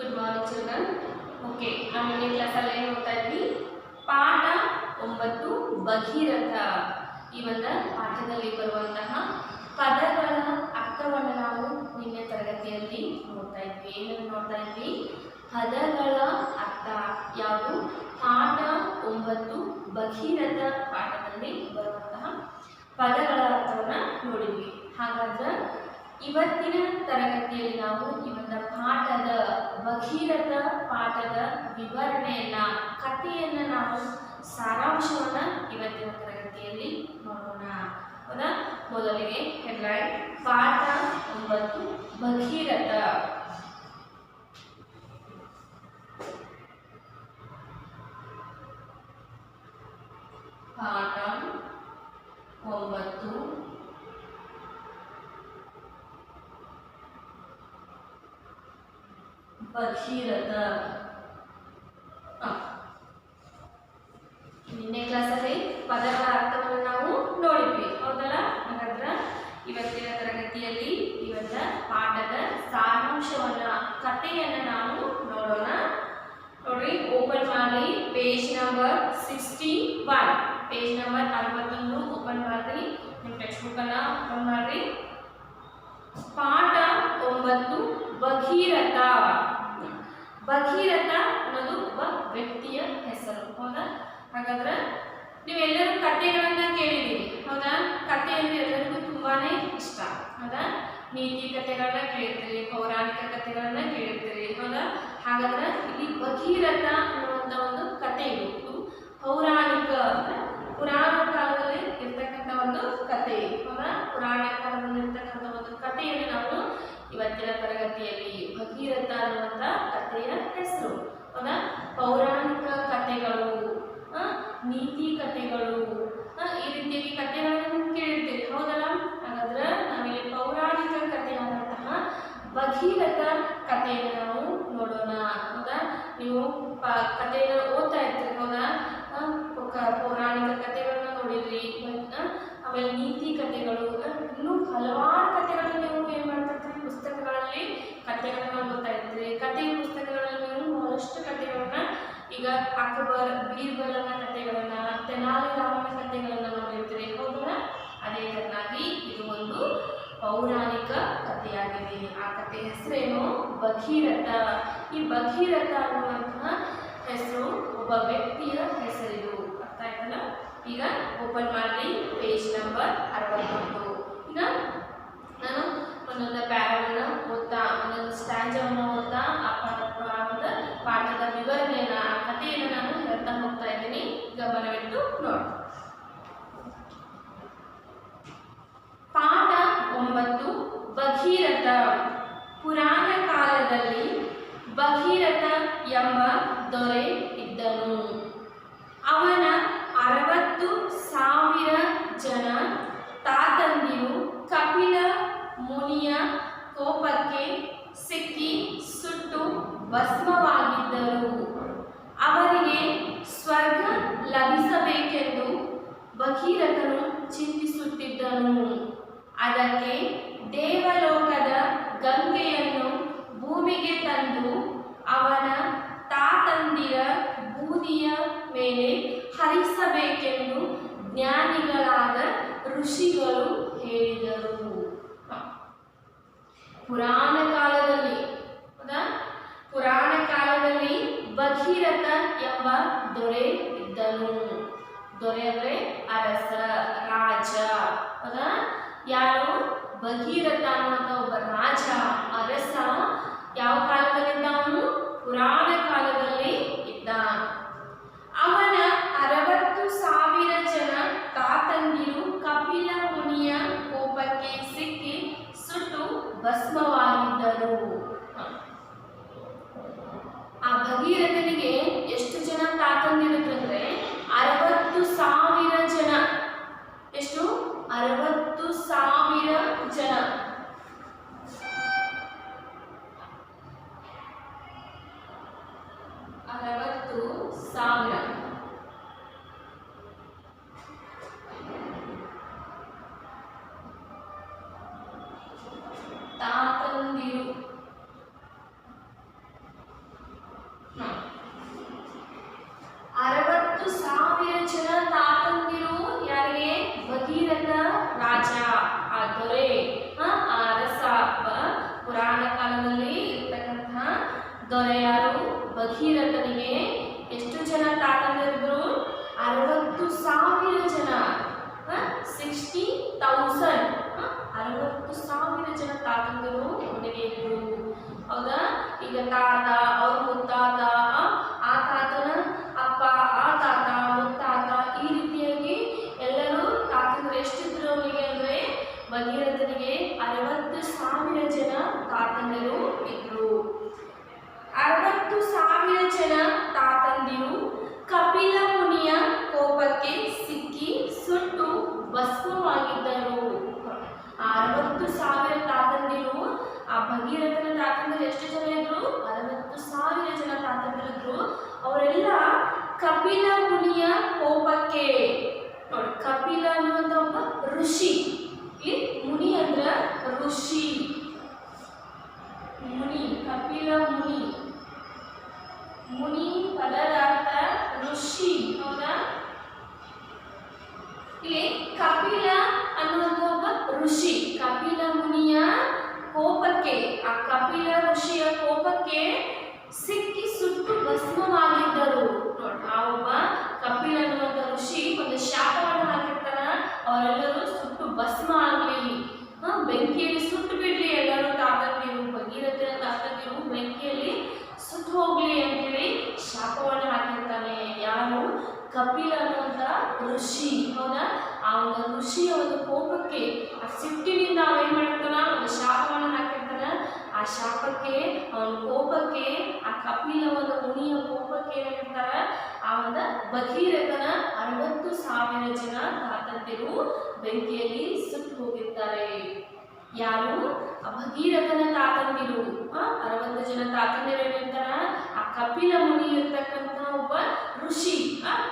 Good morning children. Okay, ನಾವು ಈ ಕ್ಲಾಸಲ್ಲಿ ಏನು ನೋಡ್ತಾ ಇದ್ವಿ? ಪಾಠ 9 ಭಗೀರಥ. ಈ ಒಂದು ಪಾಠದಲ್ಲಿ ಬರುವಂತಹ ಪದಗಳ ಅರ್ಥವನ್ನು ನಾವು ನಿನ್ನೆ ತರಗತಿಯಲ್ಲಿ ನೋಡ್ತಾ ಇದ್ವಿ. ಏನನ್ನು ನೋಡ್ತಾ ಇದ್ವಿ? ಪದಗಳ ಅರ್ಥ ಯಾವುದು? ಪಾಠ 9 ಭಗೀರಥ ಪಾಠದಲ್ಲಿ ಬರುವಂತಹ ಪದಗಳ ಅರ್ಥವನ್ನು ನೋಡಿದ್ವಿ. ಹಾಗಾದ್ರೆ ಇವತ್ತಿನ ತರಗತಿಯಲ್ಲಿ ನಾವು ಈ ಒಂದು ಪಾಠದ ಭಗೀರಥ ಪಾಠದ ವಿವರಣೆಯನ್ನ, ಕಥೆಯನ್ನು ನಾವು ಸಾರಾಂಶವನ್ನು ಇವತ್ತಿನ ತರಗತಿಯಲ್ಲಿ ನೋಡೋಣ. ಹೌದಾ? ಮೊದಲಿಗೆ ಹೆಡ್ಲೈನ್: ಪಾಠ 9 ಭಗೀರಥ. ಪಾಠ 9 ಭಗೀರಥ. ನಿನ್ನೆ ಕ್ಲಾಸಲ್ಲಿ ಪದಗಳ ಅರ್ಥವನ್ನು ನಾವು ನೋಡಿದ್ವಿ, ಹೌದಲ್ಲ? ಹಾಗಾದ್ರೆ ಇವತ್ತಿನ ತರಗತಿಯಲ್ಲಿ ಇವತ್ತ ಪಾಠದ ಸಾರಾಂಶವನ್ನ, ಕಥೆಯನ್ನು ನಾವು ನೋಡೋಣ. ನೋಡ್ರಿ, ಓಪನ್ ಮಾಡಿ page number 61. Page number 61 open ಮಾಡಿ, ನಿಮ್ಮ ಟೆಕ್ಸ್ಟ್ ಬುಕ್ ಅನ್ನ ಓಪನ್ ಮಾಡಿ. ಪಾಠ 9 ಭಗೀರಥ. ಭಗೀರಥ ಅನ್ನೋದು ಒಬ್ಬ ವ್ಯಕ್ತಿಯ ಹೆಸರು, ಹೌದಾ? ಹಾಗಾದ್ರೆ ನೀವೆಲ್ಲರೂ ಕಥೆಗಳನ್ನ ಕೇಳಿದ್ದೀರಿ, ಹೌದಾ? ಕಥೆ ಅಂದ್ರೆ ಎಲ್ಲರಿಗೂ ತುಂಬಾನೇ ಇಷ್ಟ, ಹೌದಾ? ನೀತಿ ಕಥೆಗಳನ್ನ ಕೇಳಿರ್ತೀರಿ, ಪೌರಾಣಿಕ ಕಥೆಗಳನ್ನ ಕೇಳಿರ್ತೀರಿ, ಹೌದಾ? ಹಾಗಾದ್ರೆ ಇಲ್ಲಿ ಭಗೀರಥ ಅನ್ನುವಂಥ ಒಂದು ಕಥೆ ಇದು ಪೌರಾಣಿಕ ಅಂದ್ರೆ ಪುರಾಣ ಕಾಲದಲ್ಲಿ ಇರ್ತಕ್ಕಂಥ ಒಂದು ಕಥೆ, ಹೌದಾ? ಪುರಾಣ ಕಾಲದಲ್ಲಿ ಇರ್ತಕ್ಕಂಥ ಒಂದು ಕಥೆಯನ್ನು ನಾವು ಇವತ್ತಿನ ತರಗತಿಯಲ್ಲಿ, ಭಗೀರಥ ಅನ್ನುವಂಥ ಕಥೆಯ ಹೆಸರು, ಹೌದಾ? ಪೌರಾಣಿಕ ಕಥೆಗಳು, ನೀತಿ ಕಥೆಗಳು, ಈ ರೀತಿಯಾಗಿ ಕಥೆಗಳನ್ನು ನೀವು ಕೇಳಿರ್ತೀರಿ, ಹೌದಲ್ಲ? ಹಾಗಾದ್ರೆ ನಾವಿಲ್ಲಿ ಪೌರಾಣಿಕ ಕಥೆಯಾದಂತಹ ಭಗೀರಥ ಕಥೆಯನ್ನು ನಾವು ನೋಡೋಣ, ಹೌದಾ? ನೀವು ಕಥೆಯನ್ನು ಓದ್ತಾ ಇರ್ತೀರಿ, ಹೌದಾ? ಪೌರಾಣಿಕ ಕಥೆಗಳನ್ನ ನೋಡಿದ್ರಿ, ಆಮೇಲೆ ನೀತಿ ಕಥೆಗಳು, ಇನ್ನೂ ಹಲವಾರು ಕಥೆಗಳನ್ನು ನೀವು ಏನು ಮಾಡ್ತಾ ಇರ್ತೀರಿ? ಪುಸ್ತಕಗಳಲ್ಲಿ ಕಥೆಗಳನ್ನ ಓದ್ತಾ ಇರ್ತೀರಿ. ಕಥೆಯ ಪುಸ್ತಕಗಳಲ್ಲಿ ನೀವು ಬಹಳಷ್ಟು ಕಥೆಗಳನ್ನ, ಈಗ ಅಕ್ಬರ್ ಬೀರ್ಬಲನ ಕಥೆಗಳನ್ನ, ತೆನಾಲಿ ರಾಮನ ಕಥೆಗಳನ್ನ ನೋಡಿರ್ತೀರಿ, ಹೌದಲ್ಲ? ಅದೇ ತರನಾಗಿ ಇದು ಒಂದು ಪೌರಾಣಿಕ ಕಥೆಯಾಗಿದೆ. ಆ ಕಥೆ ಹೆಸರೇನು? ಭಗೀರಥ. ಈ ಭಗೀರಥ ಅನ್ನುವಂತಹ ಹೆಸರು ಒಬ್ಬ ವ್ಯಕ್ತಿಯ ಹೆಸರಿದು. ಅರ್ಥ ಆಯ್ತಲ್ಲ? ಈಗ ಓಪನ್ ಮಾಡಿ ಪೇಜ್ ನಂಬರ್ 61. ಈಗ ನಾನು ಒಂದೊಂದು ಪ್ಯಾರವನ್ನು ಓದ್ತಾ, ಒಂದೊಂದು ಸ್ಟ್ಯಾಂಜವನ್ನು ಓದ್ತಾ ಆ ಪಾಠದ ವಿವರಣೆಯನ್ನು, ಆ ಕಥೆಯನ್ನು ನಾನು ಹೇಳ್ತಾ ಹೋಗ್ತಾ ಇದ್ದೀನಿ. ಗಮನವಿಟ್ಟು ನೋಡಿ. ಪಾಠ 9 ಭಗೀರಥ. ಪುರಾಣ ಕಾಲದಲ್ಲಿ ಭಗೀರಥ ಎಂಬ ದೊರೆ ಇದ್ದನು. ಅವನ 60,000 ಜನ ತಾತಂದಿರು ಕಪಿಲ ಮುನಿಯ ಕೋಪಕ್ಕೆ ಸಿಕ್ಕಿ ಸುಟ್ಟು ಭಸ್ಮವಾಗಿದ್ದರು. ಅವರಿಗೆ ಸ್ವರ್ಗ ಲಭಿಸಬೇಕೆಂದು ಭಗೀರಥನು ಚಿಂತಿಸುತ್ತಿದ್ದನು. ಅದಕ್ಕೆ ದೇವಲೋಕದ ಗಂಗೆಯನ್ನು ಭೂಮಿಗೆ ತಂದು ಅವನ ತಾತಂದಿರ ಬೂದಿಯ ಮೇಲೆ ಹರಿಸಬೇಕೆಂದು ಜ್ಞಾನಿಗಳಾದ ಋಷಿಗಳು ಹೇಳಿದರು. ಪುರಾಣ ಕಾಲದಲ್ಲಿ, ಹೌದಾ? ಪುರಾಣ ಕಾಲದಲ್ಲಿ ಭಗೀರಥ ಎಂಬ ದೊರೆ ಇದ್ದನು. ದೊರೆ ಅಂದ್ರೆ ಅರಸ, ರಾಜ, ಹೌದಾ? ಯಾರು? ಭಗೀರಥ ಅನ್ನುವಂಥ ಒಬ್ಬ ರಾಜ, ಅರಸ. ಯಾವ ಕಾಲದಲ್ಲಿ ಇದ್ದ ಅವನು? ಪುರಾಣ ಕಾಲದಲ್ಲಿ ಇದ್ದ. ಅವನ 60,000 ಜನ ತಾತಂದಿರು ಕಪಿಲ ಮುನಿಯ ಕೋಪಕ್ಕೆ ಸಿಕ್ಕಿ ಸುಟ್ಟು ಭಸ್ಮವಾಗಿದ್ದರು. ಆ ಭಗೀರಥನಿಗೆ ಎಷ್ಟು ಜನ ತಾತಂದಿರುತ್ತಂದ್ರೆ 60,000 ಜನ. ಎಷ್ಟು? 60,000 ಜನ. 60,000 ತಾತಂದಿರು ಭಗೀರಥನಿಗೆ ಎಷ್ಟು ಜನ ತಾತಂದಿರಿದ್ರು? 60,000 ಜನ. 60,000 60,000 ಜನ ತಾತಂದಿರು ಅವನಿಗೆ ಇದ್ರು. ಹೌದಾ? ಈಗ ತಾತ, ಅವ್ರ ಮುತ್ತಾತ, ಆ ತಾತನ ಅಪ್ಪ, ಆ ತಾತ, ಮುತ್ತಾತ, ಈ ರೀತಿಯಾಗಿ ಎಲ್ಲರೂ ತಾತಂದ್ರು ಎಷ್ಟಿದ್ರು ಅವನಿಗೆ ಅಂದ್ರೆ ಭಗೀರಥನಿಗೆ 60,000 ಜನ ತಾತಂದಿರು ಇದ್ರು. 60,000 ಜನ ತಾತಂದಿರು ಕಪಿಲ ಮುನಿಯ ಕೋಪಕ್ಕೆ ಸಿಕ್ಕಿ ಸುಟ್ಟು ಭಸ್ಮವಾಗಿದ್ದರು. 60,000 ತಾತಂದಿರು, ಆ ಭಗೀರಥನ ತಾತಂದಿರು ಎಷ್ಟು ಜನ ಇದ್ರು? 60,000 ಜನ ತಾತಂದಿರಿದ್ರು. ಅವರೆಲ್ಲ ಕಪಿಲ ಮುನಿಯ ಕೋಪಕ್ಕೆ, ನೋಡಿ ಕಪಿಲ ಅನ್ನುವಂಥ ಒಬ್ಬ ಋಷಿ, ಇಲ್ಲಿ ಮುನಿ ಅಂದ್ರ ಋಷಿ, ಮುನಿ, ಕಪಿಲ ಮುನಿ, ಮುನಿ ಪದದ ಅರ್ಥ ಋಷಿ. ಹೌದಾ? ಇಲ್ಲಿ ಕಪಿಲ ಅನ್ನುವಂಥ ಒಬ್ಬ ಋಷಿ, ಕಪಿಲ ಮುನಿಯ ಕೋಪಕ್ಕೆ, ಆ ಕಪಿಲ ಋಷಿಯ ಕೋಪಕ್ಕೆ ಸಿಕ್ಕಿ ಸುಟ್ಟು ಭಸ್ಮವಾಗಿದ್ದರು. ನೋಡಿ, ಆ ಒಬ್ಬ ಕಪಿಲ ಅನ್ನುವಂಥ ಋಷಿ ಒಂದು ಶಾಪವನ್ನು ಹಾಕಿರ್ತಾನ, ಅವರೆಲ್ಲರೂ ಸುಟ್ಟು ಭಸ್ಮ ಆಗಲಿ, ಬೆಂಕಿಯಲ್ಲಿ ಸುಟ್ಟು ಬಿಡ್ಲಿ, ಎಲ್ಲರೂ ತಾತಂದಿರು, ಭಗೀರಥನ ತಾತಂದಿರು ಬೆಂಕಿಯಲ್ಲಿ ಸುಟ್ಟು ಹೋಗ್ಲಿ ಅಂತೇಳಿ ಶಾಪವನ್ನು ಹಾಕಿರ್ತಾನೆ. ಯಾರು? ಕಪಿಲ ಅನ್ನುವಂಥ ಋಷಿ. ಹೌದಾ? ಆ ಒಂದು ಋಷಿಯ ಒಂದು ಕೋಪಕ್ಕೆ, ಆ ಸಿಟ್ಟಿನಿಂದ ಅವೇನ್ ಮಾಡಿರ್ತಾನ, ಒಂದು ಶಾಪವನ್ನು ಹಾಕಿರ್ತಾನ. ಆ ಶಾಪಕ್ಕೆ, ಅವನ ಕೋಪಕ್ಕೆ, ಆ ಕಪಿಲ ಒಂದು ಮುನಿಯ ಕೋಪಕ್ಕೆ ಏನಾಗಿರ್ತಾರ, ಆ ಒಂದು ಭಗೀರಥನ 60,000 ಜನ ತಾತಂದಿರು ಬೆಂಕಿಯಲ್ಲಿ ಸುಟ್ಟು ಹೋಗಿರ್ತಾರೆ. ಯಾರು? ಆ ಭಗೀರಥನ ತಾತಂದಿರು. 60 ಜನ ತಾತಂದಿರು ಏನಿರ್ತಾರ, ಆ ಕಪಿಲ ಮುನಿ ಇರ್ತಕ್ಕಂಥ ಒಬ್ಬ ಋಷಿ,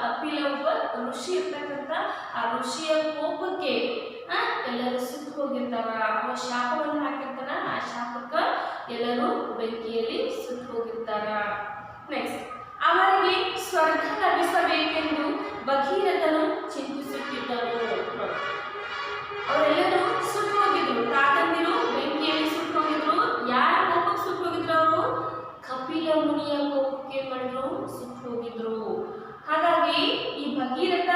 ಕಪಿಲ ಒಬ್ಬ ಋಷಿ ಇರ್ತಕ್ಕಂಥ ಆ ಋಷಿಯ ಕೋಪಕ್ಕೆ ಎಲ್ಲರೂ ಸುಟ್ಟು ಹೋಗಿರ್ತಾರ. ಅವ ಶಾಪವನ್ನು ಹಾಕಿರ್ತಾನ, ಆ ಶಾಪಕ್ಕ ಎಲ್ಲರೂ ಬೆಂಕಿಯಲ್ಲಿ ಸುಟ್ಟು ಹೋಗಿರ್ತಾರ. ನೆಕ್ಸ್ಟ್, ಅವರಿಗೆ ಸ್ವರ್ಗ ಲಭಿಸಬೇಕೆಂದು ಭಗೀರಥನು ಚಿಂತಿಸುತ್ತಿದ್ದರು. ಅವರೆಲ್ಲರೂ ಸುಟ್ಟು ಹೋಗಿದ್ರು, ತಾತಂದಿರು ಬೆಂಕಿಯಲ್ಲಿ ಸುಟ್ಟು ಹೋಗಿದ್ರು. ಯಾರ ಕೋಪಕ್ಕೆ ಸುಟ್ಟು ಹೋಗಿದ್ರು? ಅವರು ಕಪಿಲ ಮುನಿಯ ಕೋಪಕ್ಕೆ ಏನ್ ಮಾಡಿದ್ರು? ಸುಟ್ಟು ಹೋಗಿದ್ರು. ಹಾಗಾಗಿ ಈ ಭಗೀರಥ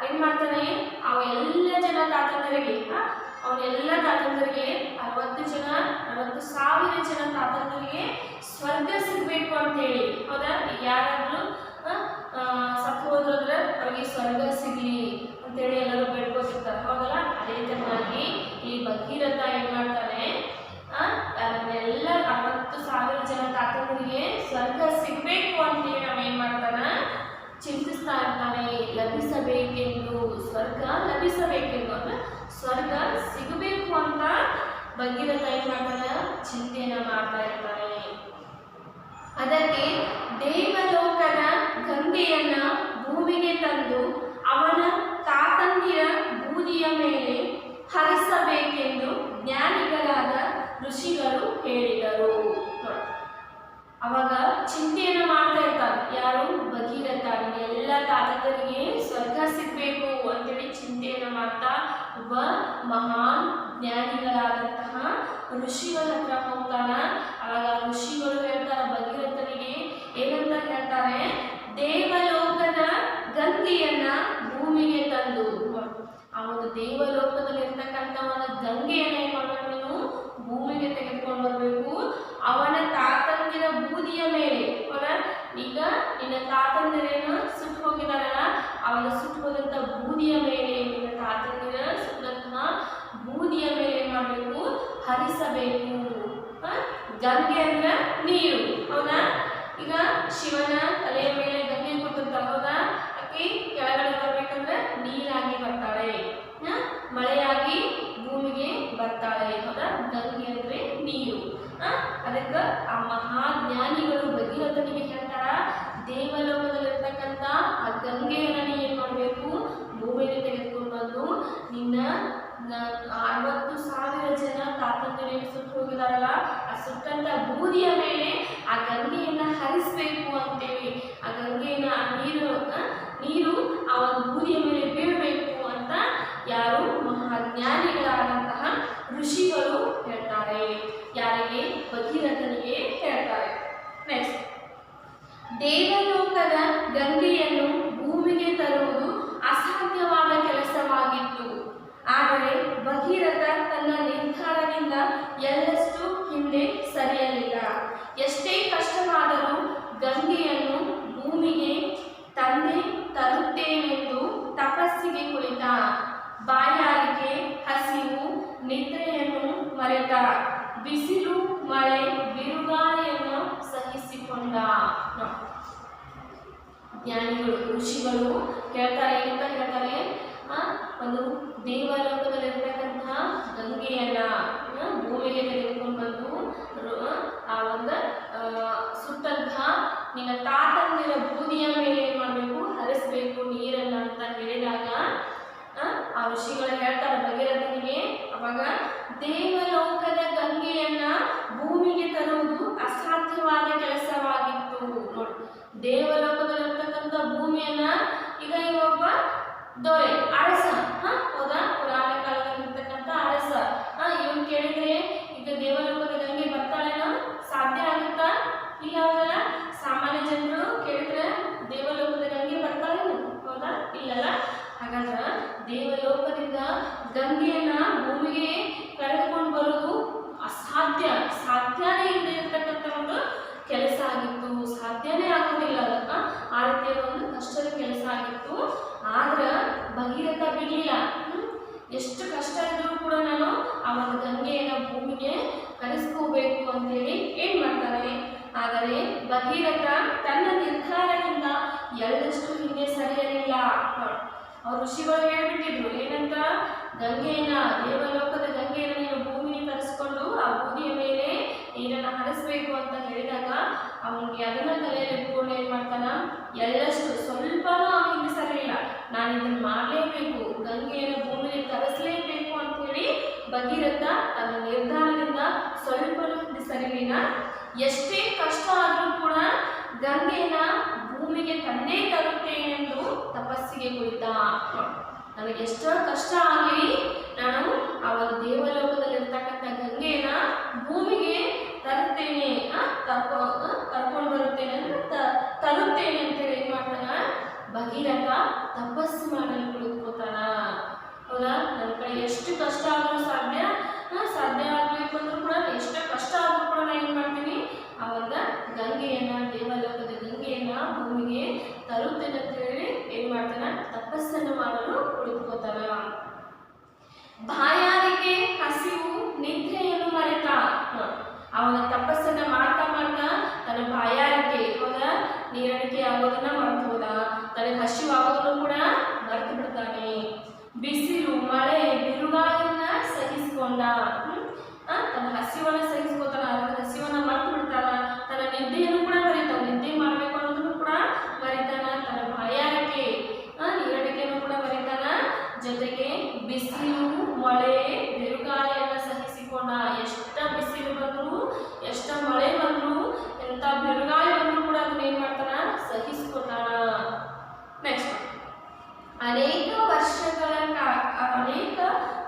ಏನ್ ಮಾಡ್ತಾನೆ, ಅವ ಎಲ್ಲ ಜನ ತಾತಂದರಿಗೆ, ಅವನೆಲ್ಲ ತಾತಂದರಿಗೆ 60,000 ಜನ ತಾತಂದರಿಗೆ ಸ್ವರ್ಗ ಸಿಗ್ಬೇಕು ಅಂತೇಳಿ. ಹೌದಾ? ಯಾರಾದ್ರೂ ಸತ್ತು ಹೋದ್ರಂದ್ರೆ ಅವ್ರಿಗೆ ಸ್ವರ್ಗ ಸಿಗ್ಲಿ ಅಂತೇಳಿ ಎಲ್ಲರೂ ಬೇಡ್ಕೋತಿರ್ತಾರೆ. ಹೌದಲ್ಲ? ಅದೇ ತರನಾಗಿ ಈ ಭಗೀರಥ ಏನ್ ಮಾಡ್ತಾನೆ, ಎಲ್ಲ 60,000 ಜನ ತಾತಂದರಿಗೆ ಸ್ವರ್ಗ ಸಿಗ್ಬೇಕು ಅಂತೇಳಿ ನಾವೇನ್ ಮಾಡ್ತಾನ, ಚಿಂತಿಸ್ತಾ ಇರ್ತಾನೆ. ಲಭಿಸಬೇಕೆಂದು, ಸ್ವರ್ಗ ಲಭಿಸಬೇಕೆಂದು ಅಂದ್ರೆ ಸ್ವರ್ಗ ಸಿಗಬೇಕು ಅಂತ ಭಗೀರಥ ಏನ್ ಮಾಡ್ತಾನೆ, ಚಿಂತೆಯನ್ನ ಮಾಡ್ತಾ ಇರ್ತಾನೆ. ಅದಕ್ಕೆ ದೇವಲೋಕದ ಗಂಗೆಯನ್ನ ಭೂಮಿಗೆ ತಂದು ಅವನ ತಾತಂದಿರ ಬೂದಿಯ ಮೇಲೆ ಹರಿಸಬೇಕೆಂದು ಜ್ಞಾನಿಗಳಾದ ಋಷಿಗಳು ಹೇಳಿದರು. ಅವಾಗ ಚಿಂತೆಯನ್ನು ಮಾಡ್ತಾ ಇರ್ತಾರೆ. ಯಾರು? ಭಗೀರಥ. ಎಲ್ಲ ತಾತಂದರಿಗೆ ಸ್ವರ್ಗ ಸಿಗ್ಬೇಕು ಅಂತೇಳಿ ಚಿಂತೆಯನ್ನು ಮಾಡ್ತಾ ಒಬ್ಬ ಮಹಾನ್ ಜ್ಞಾನಿಗಳಾದಂತಹ ಋಷಿಗಳ ಹತ್ರ ಹೋಗ್ತಾನ. ಅವಾಗ ಋಷಿಗಳು ಹೇಳ್ತಾರ ಭಗೀರಥನಿಗೆ ಏನಂತ ಹೇಳ್ತಾರೆ, ದೇವಲೋಕದ ಗಂಗೆಯನ್ನ ಭೂಮಿಗೆ ತಂದು, ಆ ಒಂದು ದೇವಲೋಕದಲ್ಲಿ ಇರ್ತಕ್ಕಂಥ ಒಂದು ಗಂಗೆಯನ್ನ ಏನ್ ಮಾಡ್ಬೇಕು, ನೀನು ಭೂಮಿಗೆ ತೆಗೆದುಕೊಂಡು ಬರಬೇಕು. ಅವನ ತಾತಂದಿರ ಬೂದಿಯ ಮೇಲೆ, ಈಗ ನಿನ್ನ ತಾತಂದಿರೇನು ಸುಟ್ಟು ಹೋಗಿದಾರಲ್ಲ, ಅವನ ಸುಟ್ಟು ಹೋದಂತ ಬೂದಿಯ ಮೇಲೆ, ನಿನ್ನ ತಾತಂದಿರ ಸುತ್ತಂತಹ ಬೂದಿಯ ಮೇಲೆ ಏನ್ ಮಾಡಬೇಕು, ಹರಿಸಬೇಕು. ಗಂಗೆ ಅಂದ್ರೆ ನೀರು. ಹೌದಾ? ಈಗ ಶಿವನ ತಲೆಯ ಮೇಲೆ ಗಂಗೆ ಕೂತಿರ್ತಾಳೆ. ಹೌದಾ? ಆಕೆ ಕೆಳಗಡೆ ಬರ್ಬೇಕಂದ್ರೆ ನೀರಾಗಿ ಬರ್ತಾಳೆ, ಮಳೆಯಾಗಿ ಭೂಮಿಗೆ ಬರ್ತಾಳೆ. ಹೌದಾ? ಗಂಗೆ ಅಂದ್ರೆ ನೀರು. ಅದಕ್ಕೆ ಆ ಮಹಾಜ್ಞಾನಿಗಳು ಭಗೀರಥನಿಗೆ ಹೇಳ್ತಾರ, ದೇವಲೋಕದಲ್ಲಿರ್ತಕ್ಕಂಥ ಆ ಗಂಗೆಯನ್ನು ನೀ ಏನ್ ಮಾಡಬೇಕು, ಭೂಮಿಗೆ ತೆಗೆದುಕೊಂಡು ಬಂದು ನಿನ್ನ 60,000 ಜನ ತಾತಂದಿರು ಸುಟ್ಟು ಹೋಗಿದಾರಲ್ಲ, ಆ ಸುಟ್ಟಂತ ಬೂದಿಯ ಮೇಲೆ ಆ ಗಂಗೆಯನ್ನ ಹರಿಸ್ಬೇಕು ಅಂತೇಳಿ, ಆ ಗಂಗೆಯನ್ನ ನೀರು ಆ ಒಂದು ಬೂದಿಯ ಮೇಲೆ ಬೀಳಬೇಕು ಅಂತ ಯಾರು? ಮಹಾಜ್ಞಾನಿಗಳಾದಂತಹ ಋಷಿಗಳು ಹೇಳ್ತಾರೆ. ಯಾರಿಗೆ? ಭಗೀರಥನಿಗೆ ಹೇಳ್ತಾರೆ. ನೆಕ್ಸ್ಟ್, ದೇವಲೋಕದ ಗಂಗೆಯನ್ನು ಭೂಮಿಗೆ ತರುವುದು ಅಸಾಧ್ಯವಾದ ಕೆಲಸವಾಗಿತ್ತು. ಆದರೆ ಭಗೀರಥ ತನ್ನ ನಿರ್ಧಾರದಿಂದ ಎಳ್ಳಷ್ಟು ಹಿಂದೆ ಸರಿಯಲಿಲ್ಲ. ಎಷ್ಟೇ ಕಷ್ಟವಾದರೂ ಗಂಗೆಯನ್ನು ಭೂಮಿಗೆ ತಂದೆ ತರುತ್ತೇನೆಂದು ತಪಸ್ಸಿಗೆ ಕುಳಿತ. ಬಾಯಾರಿಕೆ, ಹಸಿವು, ನಿದ್ರೆಯನ್ನು ಮರೆತ. ಬಿಸಿಲು, ಮಳೆ, ಬಿರುಗಾಳಿಯನ್ನು ಸಹಿಸಿಕೊಂಡ. ಜ್ಞಾನಿಗಳು, ಋಷಿಗಳು ಹೇಳ್ತಾರೆ, ಏನಂತ ಹೇಳ್ತಾರೆ, ಒಂದು ದೇವಲೋಕದಲ್ಲಿರ್ತಕ್ಕಂತಹ ಗಂಗೆಯನ್ನ ಭೂಮಿಗೆ ತೆಗೆದುಕೊಂಡು ಬಂದು ಆ ಒಂದು ಸುತ್ತಂತಹ ನಿನ್ನ ತಾತಂದಿರ ಬೂದಿಯ ಮೇಲೆ ಏನು ಮಾಡಬೇಕು, ಹರಿಸಬೇಕು ನೀರನ್ನ ಅಂತ ಹೇಳಿದಾಗ ಆ ಋಷಿಗಳು ಹೇಳ್ತಾರೆ ಭಗೀರಥನಿಗೆ. ಅವಾಗ ದೇವಲೋಕದ ಗಂಗೆಯನ್ನ ಭೂಮಿಗೆ ತರುವುದು ಅಸಾಧ್ಯವಾದ ಕೆಲಸವಾಗಿತ್ತು. ನೋಡಿ, ದೇವಲೋಕದಲ್ಲಿರ್ತಕ್ಕಂಥ ಭೂಮಿಯನ್ನ ಈಗ ಇವೊಬ್ಬ ದೊರೆ, ಅರಸ, ಹೌದಾ, ಪುರಾಣ ಕಾಲದಲ್ಲಿರ್ತಕ್ಕಂಥ ಅರಸ. ಇವನ್ ಕೇಳಿದ್ರೆ ಈಗ ದೇವಲೋಕದ ಗಂಗೆ ಬರ್ತಾಳೇನೋ, ಸಾಧ್ಯ ಆಗುತ್ತಾ? ಇಲ್ಲ, ಹೌದಲ್ಲ. ಸಾಮಾನ್ಯ ಜನರು ಕೇಳಿದ್ರೆ ದೇವಲೋಕದ ಗಂಗೆ ಬರ್ತಾಳೇನು, ಹೌದಾ, ಇಲ್ಲಲ್ಲ. ಹಾಗಾದ್ರೆ ದೇವಲೋಕದಿಂದ ಗಂಗೆಯನ್ನ ಭೂಮಿಗೆ ಕರೆದುಕೊಂಡು ಬರೋದು ಅಸಾಧ್ಯ, ಸಾಧ್ಯನೇ ಇಲ್ಲದೆ ಇರ್ತಕ್ಕಂಥ ಒಂದು ಕೆಲಸ ಆಗಿತ್ತು. ಸಾಧ್ಯನೇ ಆಗೋದಿಲ್ಲ ಅದಕ್ಕ, ಆ ರೀತಿಯ ಒಂದು ಕಷ್ಟದ ಕೆಲಸ ಆಗಿತ್ತು. ಆದ್ರೆ ಭಗೀರಥ ಬಿಡಲಿಲ್ಲ. ಎಷ್ಟು ಕಷ್ಟ ಇದ್ರೂ ಕೂಡ ನಾನು ಆ ಒಂದು ಗಂಗೆಯನ್ನು ಭೂಮಿಗೆ ಕರೆಸ್ಕೋಬೇಕು ಅಂತೇಳಿ ಏನ್ ಮಾಡ್ತಾರೆ. ಆದರೆ ಭಗೀರಥ ತನ್ನ ನಿರ್ಧಾರದಿಂದ ಎಳ್ಳಷ್ಟು ಹಿಂದೆ ಸರಿಯಲಿಲ್ಲ. ಅವ್ರ ಋಷಿಗಳು ಹೇಳ್ಬಿಟ್ಟಿದ್ರು ಏನಂತ, ಗಂಗೆಯನ್ನ, ದೇವಲೋಕದ ಗಂಗೆಯನ್ನು ನೀನು ಭೂಮಿಗೆ ತರಿಸ್ಕೊಂಡು ಆ ಬೂದಿಯ ಮೇಲೆ ನೀರನ್ನು ಹರಿಸ್ಬೇಕು ಅಂತ ಹೇಳಿದಾಗ ಅವನಿಗೆ ಅದನ್ನ ತಲೆಯಲ್ಲಿ ಇಟ್ಕೊಂಡು ಏನ್ ಮಾಡ್ತಾನ, ಎಳ್ಳಷ್ಟು ಸ್ವಲ್ಪನೂ ಹಿಂದೆ ಸರಿಯಿಲ್ಲ. ನಾನು ಇದನ್ನ ಮಾಡಲೇಬೇಕು, ಗಂಗೆಯನ್ನು ಭೂಮಿಗೆ ತರಿಸಲೇಬೇಕು ಅಂತ ಹೇಳಿ ಭಗೀರಥ ತನ್ನ ನಿರ್ಧಾರದಿಂದ ಸ್ವಲ್ಪನೂ ಹಿಂದೆ ಸರಿಲಿಲ್ಲ. ಎಷ್ಟೇ ಕಷ್ಟ ಆದರೂ ಕೂಡ ಗಂಗೆಯನ್ನ ಭೂಮಿಗೆ ತಂದೇ ತರುತ್ತೇನೆಂದು ತಪಸ್ಸಿಗೆ ಕುಳಿತ. ನನಗೆ ಎಷ್ಟೋ ಕಷ್ಟ ಆಗಲಿ, ನಾನು ಆ ಒಂದು ದೇವಲೋಕದಲ್ಲಿರ್ತಕ್ಕಂಥ ಗಂಗೆಯನ್ನ ಭೂಮಿಗೆ ತರುತ್ತೇನೆ, ಕರ್ಕೊಂಡು ಬರುತ್ತೇನೆ ಅಂದ್ರೆ ತರುತ್ತೇನೆ ಅಂತೇಳಿ ಏನ್ ಮಾಡ್ತಾನ ಭಗೀರಥ ತಪಸ್ಸು ಮಾಡಲು ಕುಳಿತುಕೋತಾನ. ಹೌದಾ, ನನ್ನ ಕಡೆ ಎಷ್ಟು ಕಷ್ಟ ಆದರೂ ಸಾಧ್ಯ ಆಗ್ಬೇಕು ಅಂದ್ರೂ ಕೂಡ, ಎಷ್ಟು ಕಷ್ಟ ಆದ್ರೂ ಕೂಡ ನಾನು ಏನ್ ಮಾಡ್ತೀನಿ, ಆ ಒಂದು ಗಂಗೆಯನ್ನ, ದೇವಲೋಕದ ಗಂಗೆಯನ್ನ ಭೂಮಿಗೆ ತರುತ್ತೇನೆ ಅಂತ ಹೇಳಿ ಏನ್ ಮಾಡ್ತಾನ, ತಪಸ್ಸನ್ನು ಮಾಡಲು ಕುಳಿತುಕೋತಾನ. ಬಾಯಾರಿಕೆ, ಹಸಿವು, ನಿದ್ರೆಯನ್ನು ಮರೆತ. ಅವನ ತಪಸ್ಸನ್ನ ಮಾಡ್ತಾ ಮಾಡ್ತಾ ತನ್ನ ಬಾಯಾರಿಕೆ, ಹೌದಾ, ನೀರಡಿಕೆ ಆಗೋದನ್ನ ಮರೆತು ಹೋದ. ತನಗೆ ಹಸಿವು ಆಗೋದನ್ನು ಕೂಡ ಮರೆತು ಬಿಡ್ತಾನೆ. ಬಿಸಿಲು, ಮಳೆ, ಬಿರುಗಾಳಿಯನ್ನ ಸಹಿಸಿಕೊಂಡ. ತನ್ನ ಹಸಿವನ್ನ ಸಹಿಸ್ಕೋತಾನ, ಅದರ ಹಸಿವನ್ನ ಮರೆತು ಬಿಡ್ತಾನ. ತನ್ನ ನಿದ್ದೆಯನ್ನು ಕೂಡ ಮರಿತಾನ, ನಿದ್ದೆ ಮಾಡಬೇಕು ಅನ್ನೋದನ್ನು ಕೂಡ ಮರಿತಾನ. ತನ್ನ ಬಾಯಾರಿಕೆ, ನೀರಡಿಕೆಯನ್ನು ಕೂಡ ಮರಿತಾನ. ಜೊತೆಗೆ ಬಿಸಿಲು, ಮಳೆ, ಬಿರುಗಾಳಿಯನ್ನ ಸಹಿಸಿಕೊಂಡ. ಎಷ್ಟ ಬಿಸಿಲು ಬಂದ್ರು, ಎಷ್ಟ ಮಳೆ ಬಂದ್ರು, ಎಂತ ಬಿರುಗಾಳಿ ಬಂದ್ರು ಕೂಡ ಅದನ್ನ ಏನ್ ಮಾಡ್ತಾನ, ಸಹಿಸ್ಕೊತಾನ. ನೆಕ್ಸ್ಟ್, ಅನೇಕ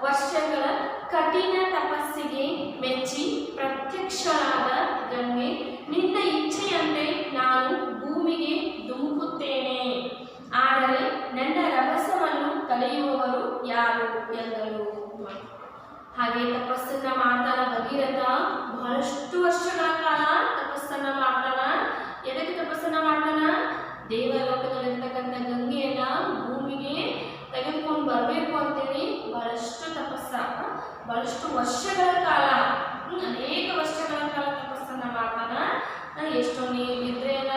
ವರ್ಷಗಳ ಕಠಿಣ ತಪಸ್ಸಿಗೆ ಮೆಚ್ಚಿ ಪ್ರತ್ಯಕ್ಷಳಾದ ಗಂಗೆ, ನಿನ್ನ ಇಚ್ಛೆಯಂತೆ ನಾನು ಭೂಮಿಗೆ ಧುಮುಕುತ್ತೇನೆ, ಆದರೆ ನನ್ನ ರಭಸವನ್ನು ತಡೆಯುವವರು ಯಾರು ಎಂದರು. ಹಾಗೆ ತಪಸ್ಸನ್ನ ಮಾಡ್ತಾನ ಭಗೀರಥ. ಬಹಳಷ್ಟು ವರ್ಷಗಳ ಕಾಲ ತಪಸ್ಸನ್ನ ಮಾಡ್ತಾನ. ಎದಕ್ಕೆ ತಪಸ್ಸನ್ನ ಮಾಡ್ತಾನ? ದೇವಲೋಕದಲ್ಲಿರ್ತಕ್ಕಂಥ ಗಂಗೆಯನ್ನ ಭೂಮಿಗೆ ತೆಗೆದುಕೊಂಡು ಬರಬೇಕು ಅಂತೇಳಿ ಬಹಳಷ್ಟು ವರ್ಷಗಳ ಕಾಲ, ಅನೇಕ ವರ್ಷಗಳ ಕಾಲ ತಪಸ್ಸನ್ನ ಮಾಡ್ತಾನ. ಎಷ್ಟೋ ನಿದ್ರೆಯನ್ನ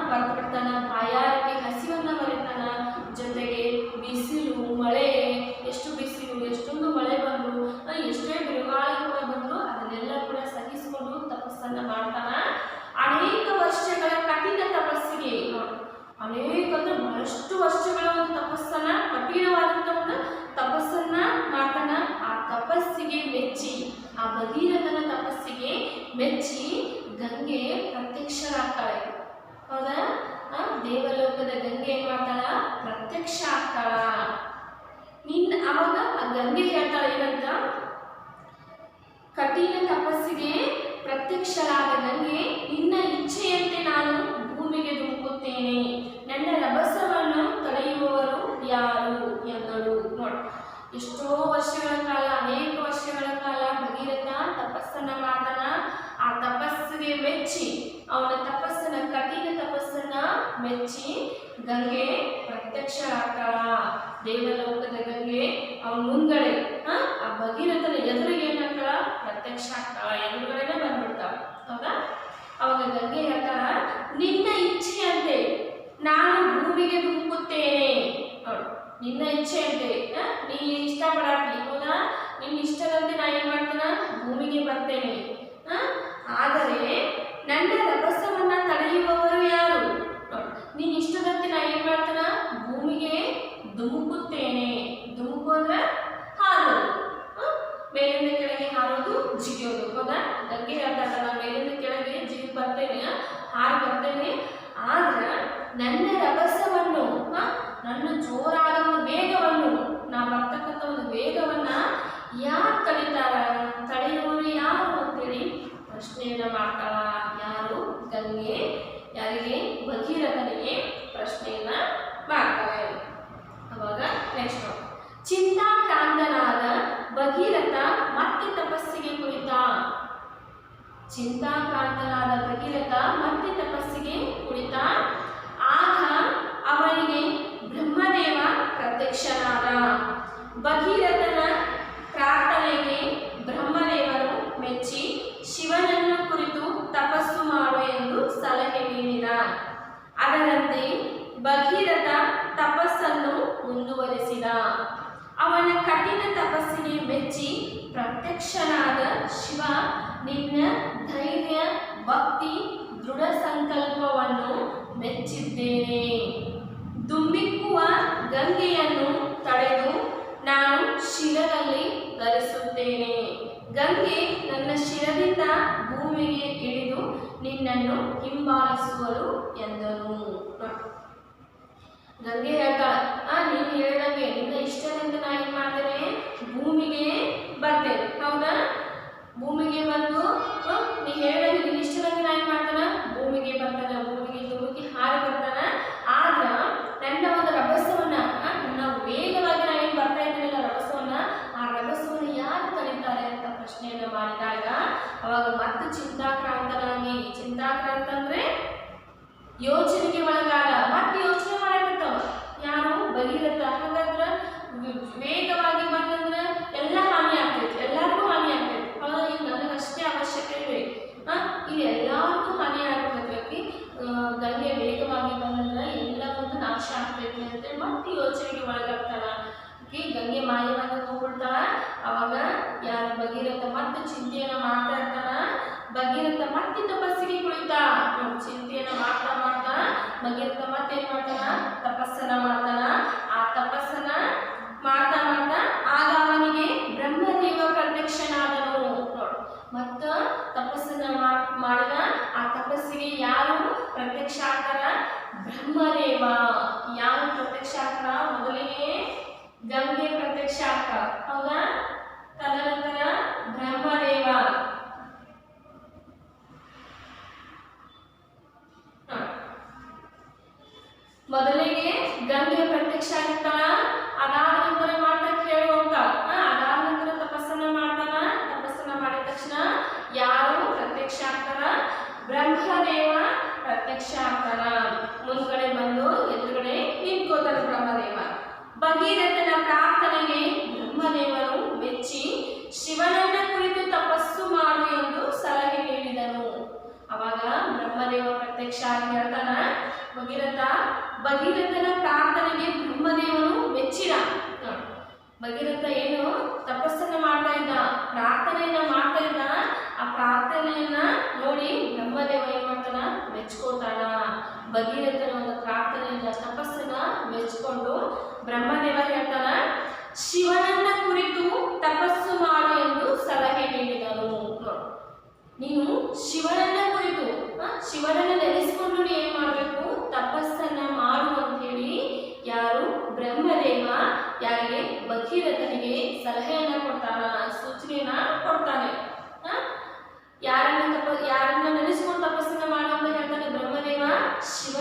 ಮರೆತು ಬಿಡ್ತಾನ, ಬಾಯಾರಿಕೆ, ಹಸಿವನ್ನ ಮರಿತಾನ. ಜೊತೆಗೆ ಬಿಸಿಲು, ಮಳೆ, ಎಷ್ಟು ಬಿಸಿಲು, ಎಷ್ಟೊಂದು ಮಳೆ ಬಂದ್ರು, ಎಷ್ಟೇ ಬಿರುಗಾಳಿ ಕೂಡ ಬಂದ್ರು ಅದನ್ನೆಲ್ಲ ಕೂಡ ಸಹಿಸಿಕೊಂಡು ತಪಸ್ಸನ್ನ ಮಾಡ್ತಾನ. ಅನೇಕ ವರ್ಷಗಳ ಕಠಿಣ ತಪಸ್ಸಿಗೆ, ಅನೇಕ ಅಂದ್ರೆ ಬಹಳಷ್ಟು ವರ್ಷಗಳ ಒಂದು ತಪಸ್ಸನ್ನ, ಕಠಿಣವಾದಂಥ ಒಂದು ತಪಸ್ಸನ್ನ ಮಾಡ್ತಾನ. ಆ ತಪಸ್ಸಿಗೆ ಮೆಚ್ಚಿ, ಆ ಭಗೀರಥನ ತಪಸ್ಸಿಗೆ ಮೆಚ್ಚಿ ಗಂಗೆ ಪ್ರತ್ಯಕ್ಷರಾಗ್ತಾಳೆ. ಹೌದಾ, ದೇವಲೋಕದ ಗಂಗೆ ಏನ್ ಮಾಡ್ತಾಳ, ಪ್ರತ್ಯಕ್ಷ ಆಗ್ತಾಳ. ಅವಾಗ ಆ ಗಂಗೆ ಹೇಳ್ತಾಳೆ ಏನಂತ, ಕಠಿಣ ತಪಸ್ಸಿಗೆ ಪ್ರತ್ಯಕ್ಷರಾದ ಗಂಗೆ, ನಿನ್ನ ಇಚ್ಛೆಯಂತೆ ನಾನು ಭೂಮಿ ಭೂಮಿಗೆ ಧುಮುಕುತ್ತೇನೆ. ನನ್ನ ರಭಸವನ್ನು ತಡೆಯುವವರು ಯಾರು ಎಂದಳು. ನೋಡಿ, ಎಷ್ಟೋ ವರ್ಷಗಳ ಕಾಲ, ಅನೇಕ ವರ್ಷಗಳ ಕಾಲ ಭಗೀರಥ ತಪಸ್ಸನ್ನ ಮಾಡ್ತಾನ. ಆ ತಪಸ್ಸಿಗೆ ಮೆಚ್ಚಿ, ಅವನ ತಪಸ್ಸನ್ನ, ಕಠಿಣ ತಪಸ್ಸನ್ನ ಮೆಚ್ಚಿ ಗಂಗೆ ಪ್ರತ್ಯಕ್ಷ ಆಗ್ತಾಳ. ದೇವಲೋಕದ ಗಂಗೆ ಅವನ ಮುಂದಡೆ ಆ ಭಗೀರಥನ ಎದುರಿಗೆ ಏನಾಗ್ತಾಳ? ಪ್ರತ್ಯಕ್ಷ ಆಗ್ತಾಳ, ಎದುರುಗಡೆನೆ ಬಂದ್ಬಿಡ್ತಾಳ. ಹೌದಾ? ಅವಾಗ ಗಂಗೆ ಹೇಳ್ತಾಳ, ನಿನ್ನ ಇಚ್ಛೆಯಂತೆ ನಾನು ಭೂಮಿಗೆ ಧುಮುಕುತ್ತೇನೆ. ನೋಡು, ನಿನ್ನ ಇಚ್ಛೆಯಂತೆ ನೀ ಇಷ್ಟಪಡಾತಿ, ಹೌದಾ? ನಿನ್ನ ಇಷ್ಟದಂತೆ ನಾ ಏನ್ ಮಾಡ್ತೇನ? ಭೂಮಿಗೆ ಬರ್ತೇನೆ. ಆದರೆ ನನ್ನ ರಭಸವನ್ನ ತಡೆಯುವವರು ಯಾರು? ನೀನ್ ಇಷ್ಟದಂತೆ ನಾ ಏನ್ ಮಾಡ್ತೇನ? ಭೂಮಿಗೆ ಧುಮುಕುತ್ತೇನೆ. ಧುಮುಕು ಅಂದ್ರೆ ಹಾರೋದು, ಮೇಲಿಂದ ಕೆಳಗೆ ಹಾರೋದು, ಜಿಗಿಯೋದು. ಹೌದಾ? ಗಂಗೆ ಹೇಳ್ತಾರಲ್ಲ, ಮೇಲಿಂದ ಕೆಳಗೆ ಜಿಗಿ ಬರ್ತೇನೆ, ಹಾರಿ ಬರ್ತೇನೆ. ಆದ್ರ ನನ್ನ ರಭಸವನ್ನು, ನನ್ನ ಜೋರಾದ ಒಂದು ವೇಗವನ್ನು, ನಾ ಬರ್ತಕ್ಕಂಥ ಒಂದು ವೇಗವನ್ನ ಯಾರು ತಡೀತಾರ? ತಡೆಯುವವರು ಯಾರು ಅಂತೇಳಿ ಪ್ರಶ್ನೆಯನ್ನ ಮಾಡ್ತಾಳ. ಯಾರು? ಗಂಗೆ ಯಾರಿಗೆ? ಭಗೀರಥನಿಗೆ ಪ್ರಶ್ನೆಯನ್ನ ಮಾಡ್ತಾಳೆ. ಅವಾಗ ನೆಕ್ಸ್ಟ್, ಚಿಂತಾಕ್ರಾಂತನಾದ ಭಗೀರಥ ಮತ್ತೆ ತಪಸ್ಸಿಗೆ ಕುಳಿತ. ಚಿಂತಾಕ್ರಾಂತನಾದ ಭಗೀರಥ ಮತ್ತೆ ತಪಸ್ಸಿಗೆ ಕುಳಿತ. ಆಗ ಅವನಿಗೆ ಬ್ರಹ್ಮದೇವ ಪ್ರತ್ಯಕ್ಷನಾದ. ಭಗೀರಥನ ಪ್ರಾರ್ಥನೆಗೆ ಬ್ರಹ್ಮದೇವರು ಮೆಚ್ಚಿ ಶಿವನನ್ನು ಕುರಿತು ತಪಸ್ಸು ಮಾಡು ಎಂದು ಸಲಹೆ ನೀಡಿದ. ಅದರಂತೆ ಭಗೀರಥ ತಪಸ್ಸನ್ನು ಮುಂದುವರಿಸಿದ. ಅವನ ಕಠಿಣ ತಪಸ್ಸಿಗೆ ಮೆಚ್ಚಿ ಪ್ರತ್ಯಕ್ಷನಾದ ಶಿವ, ನಿನ್ನ ಧೈರ್ಯ, ಭಕ್ತಿ, ದೃಢ ಸಂಕಲ್ಪವನ್ನು ಮೆಚ್ಚಿದ್ದೇನೆ. ದುಮ್ಮಿಕ್ಕುವ ಗಂಗೆಯನ್ನು ತಡೆದು ನಾನು ಶಿರದಲ್ಲಿ ಧರಿಸುತ್ತೇನೆ. ಗಂಗೆ ನನ್ನ ಶಿರದಿಂದ ಭೂಮಿಗೆ ಇಳಿದು ನಿನ್ನನ್ನು ಹಿಂಬಾಲಿಸುವಳು ಎಂದನು. ಗಂಗೆ ಹೇಳ್ತಾಳ, ನೀನು ಹೇಳಿದಂಗೆ ನಿನ್ನ ಇಷ್ಟದಿಂದ ನಾ ಏನ್ ಮಾಡ್ತೇನೆ? ಭೂಮಿಗೆ ಬರ್ತೇನೆ. ಹೌದಾ? ಭೂಮಿಗೆ ಬಂದು ನೀ ಹೇಳಿದಂಗೆ ನಿನ್ನ ಇಷ್ಟದಂಗೆ ನಾ ಏನ್ ಮಾಡ್ತಾನ? ಭೂಮಿಗೆ ಬರ್ತಾನ, ಭೂಮಿಗೆ ಧುಮುಕಿ ಹಾರಿ ಬರ್ತಾನ. ಆದ್ರ ನನ್ನ ಒಂದು ರಭಸವನ್ನ, ನನ್ನ ವೇಗವಾಗಿ ನಾ ಏನ್ ಬರ್ತಾ ಇದ್ದೇನೆ ರಭಸವನ್ನ, ಆ ರಭಸವನ್ನ ಯಾರು ತಡೀತಾರೆ ಅಂತ ಪ್ರಶ್ನೆಯನ್ನ ಮಾಡಿದಾಗ ಅವಾಗ ಮತ್ತೆ ಚಿಂತಾಕ್ರಾಂತನಾಗಿ, ಚಿಂತಾಕ್ರಾಂತ ಅಂದ್ರೆ ಯೋಚನೆಗೆ ಒಳಗಾದ, ಮತ್ತೆ ಯೋಚನೆ ಮಾಡಕತ್ತವ ಯಾರು? ಭಗೀರಥ. ಹಾಗಾದ್ರೆ ವೇಗವಾಗಿ ಬಂದಂದ್ರೆ ಎಲ್ಲ ಹಾನಿ ಆಗ್ತೈತಿ, ಎಲ್ಲರಿಗೂ ಹಾನಿ ಆಗ್ತೈತಿ. ಹೌದಾ? ಈಗ ನನಗಷ್ಟೇ ಅವಶ್ಯಕತೆ ಇದೆ, ಇಲ್ಲಿ ಎಲ್ಲರಿಗೂ ಹಾನಿ ಆಗ್ತೈತಿ. ಗಂಗೆ ವೇಗವಾಗಿ ಬಂದಂದ್ರೆ ಎಲ್ಲ ಒಂದು ನಾಶ ಆಗ್ತೈತಿ ಅಂತೇಳಿ ಮತ್ತೆ ಯೋಚನೆಗೆ ಒಳಗಾಗ್ತಾಳ. ಗಂಗೆ ಮಾಯವಾಗಿ ಹೋಗ್ಬಿಡ್ತಾಳ. ಅವಾಗ ಯಾರು? ಭಗೀರಥ ಮತ್ತೆ ಚಿಂತೆಯನ್ನ ಮಾಡ್ತಾ ಇರ್ತಾನ. ಭಗೀರಥ ಮತ್ತೆ ತಪಸ್ಸಿಗೆ ಕುಳಿತ. ಚಿಂತೆಯನ್ನ ಮಾಡ್ತಾ ಮಾಡ್ತಾ ಭಗೀರಥ ಮತ್ತೆ ಏನ್ ಮಾಡ್ತಾನ? ತಪಸ್ಸನ್ನ ಮಾಡ್ತಾನ. ಆ ತಪಸ್ಸನ್ನ ಮಾಡ್ತಾ ಮಾಡ್ತಾ ಆಗ ಅವನಿಗೆ ಬ್ರಹ್ಮದೇವ ಪ್ರತ್ಯಕ್ಷನಾದನು. ನೋಡು, ಮತ್ತ ತಪಸ್ಸನ್ನ ಮಾಡಿದ. ಆ ತಪಸ್ಸಿಗೆ ಯಾರು ಪ್ರತ್ಯಕ್ಷ ಆಗ್ತಾರ? ಬ್ರಹ್ಮದೇವ. ಯಾರು ಪ್ರತ್ಯಕ್ಷ ಆಗ್ತಾರ? ಮೊದಲಿಗೆ ಗಂಗೆ ಪ್ರತ್ಯಕ್ಷ ಆಗ್ತಾರ. ಹೌದಾ? ತದನಂತರ ಬ್ರಹ್ಮದೇವ. ಮೊದಲಿಗೆ ಗಂಗೆ ಪ್ರತ್ಯಕ್ಷ ಆಗಿರ್ತಾಳ. ಅದಾದ ನಂತರ ಮಾಡ್ತಾ ಕೇಳಿ ಹೋಗ್ತಾಳ. ಅದಾದ ನಂತರ ತಪಸ್ಸನ್ನ ಮಾಡ್ತಾನ. ತಪಸ್ಸನ್ನ ಮಾಡಿದ ತಕ್ಷಣ ಯಾರು ಪ್ರತ್ಯಕ್ಷ ಆಗ್ತಾರ? ಬ್ರಹ್ಮದೇವ ಪ್ರತ್ಯಕ್ಷ ಆಗ್ತಾರ. ಮುಂದ್ಗಡೆ ಬಂದು ಎದುರುಗಡೆ ನಿಂತ್ಕೋತಾರ ಬ್ರಹ್ಮದೇವ. ಭಗೀರಥನ ಪ್ರಾರ್ಥನೆಗೆ ಬ್ರಹ್ಮದೇವರು ಮೆಚ್ಚಿ ಶಿವನನ್ನ ಕುರಿತು ತಪಸ್ಸು ಮಾಡು ಎಂದು ಸಲಹೆ ನೀಡಿದನು. ಅವಾಗ ಬ್ರಹ್ಮದೇವ ಪ್ರತ್ಯಕ್ಷ ಆಗಿ ಹೇಳ್ತಾನ, ಭಗೀರಥನ ಪ್ರಾರ್ಥನೆಗೆ ಬ್ರಹ್ಮದೇವನು ಮೆಚ್ಚಿದ. ಭಗೀರಥ ಏನು ತಪಸ್ಸನ್ನ ಮಾಡ್ತಾ ಇದ್ದ, ಪ್ರಾರ್ಥನೆಯನ್ನ ಮಾಡ್ತಾ ಇದ್ದ. ಆ ಪ್ರಾರ್ಥನೆಯನ್ನ ನೋಡಿ ಬ್ರಹ್ಮದೇವ ಏನ್ ಮಾಡ್ತಾನ? ಮೆಚ್ಕೋತಾನ. ಭಗೀರಥನ ಒಂದು ಪ್ರಾರ್ಥನೆಯನ್ನ, ತಪಸ್ಸನ್ನ ಮೆಚ್ಕೊಂಡು ಬ್ರಹ್ಮದೇವ ಹೇಳ್ತಾನ, ಶಿವನನ್ನ ಕುರಿತು ತಪಸ್ಸು ಮಾಡು ಎಂದು ಸಲಹೆ ನೀಡಿದನು. ನೀನು ಶಿವನನ್ನ ಕುರಿತು, ಶಿವನನ್ನ ನೆನೆಸಿಕೊಂಡು ನೀ ಏನ್ ಮಾಡ್ಬೇಕು? ತಪಸ್ಸನ್ನ ಮಾಡು ಅಂತ ಹೇಳಿ ಯಾರು? ಬ್ರಹ್ಮದೇವ ಯಾರಿಗೆ? ಭಗೀರಥನಿಗೆ ಸಲಹೆಯನ್ನ ಕೊಡ್ತಾನ, ಸೂಚನೆಯನ್ನ ಕೊಡ್ತಾನೆ. ಯಾರನ್ನ ನೆನೆಸಿಕೊಂಡು ತಪಸ್ಸನ್ನ ಮಾಡು ಅಂತ ಹೇಳ್ತಾನೆ ಬ್ರಹ್ಮದೇವ? ಶಿವ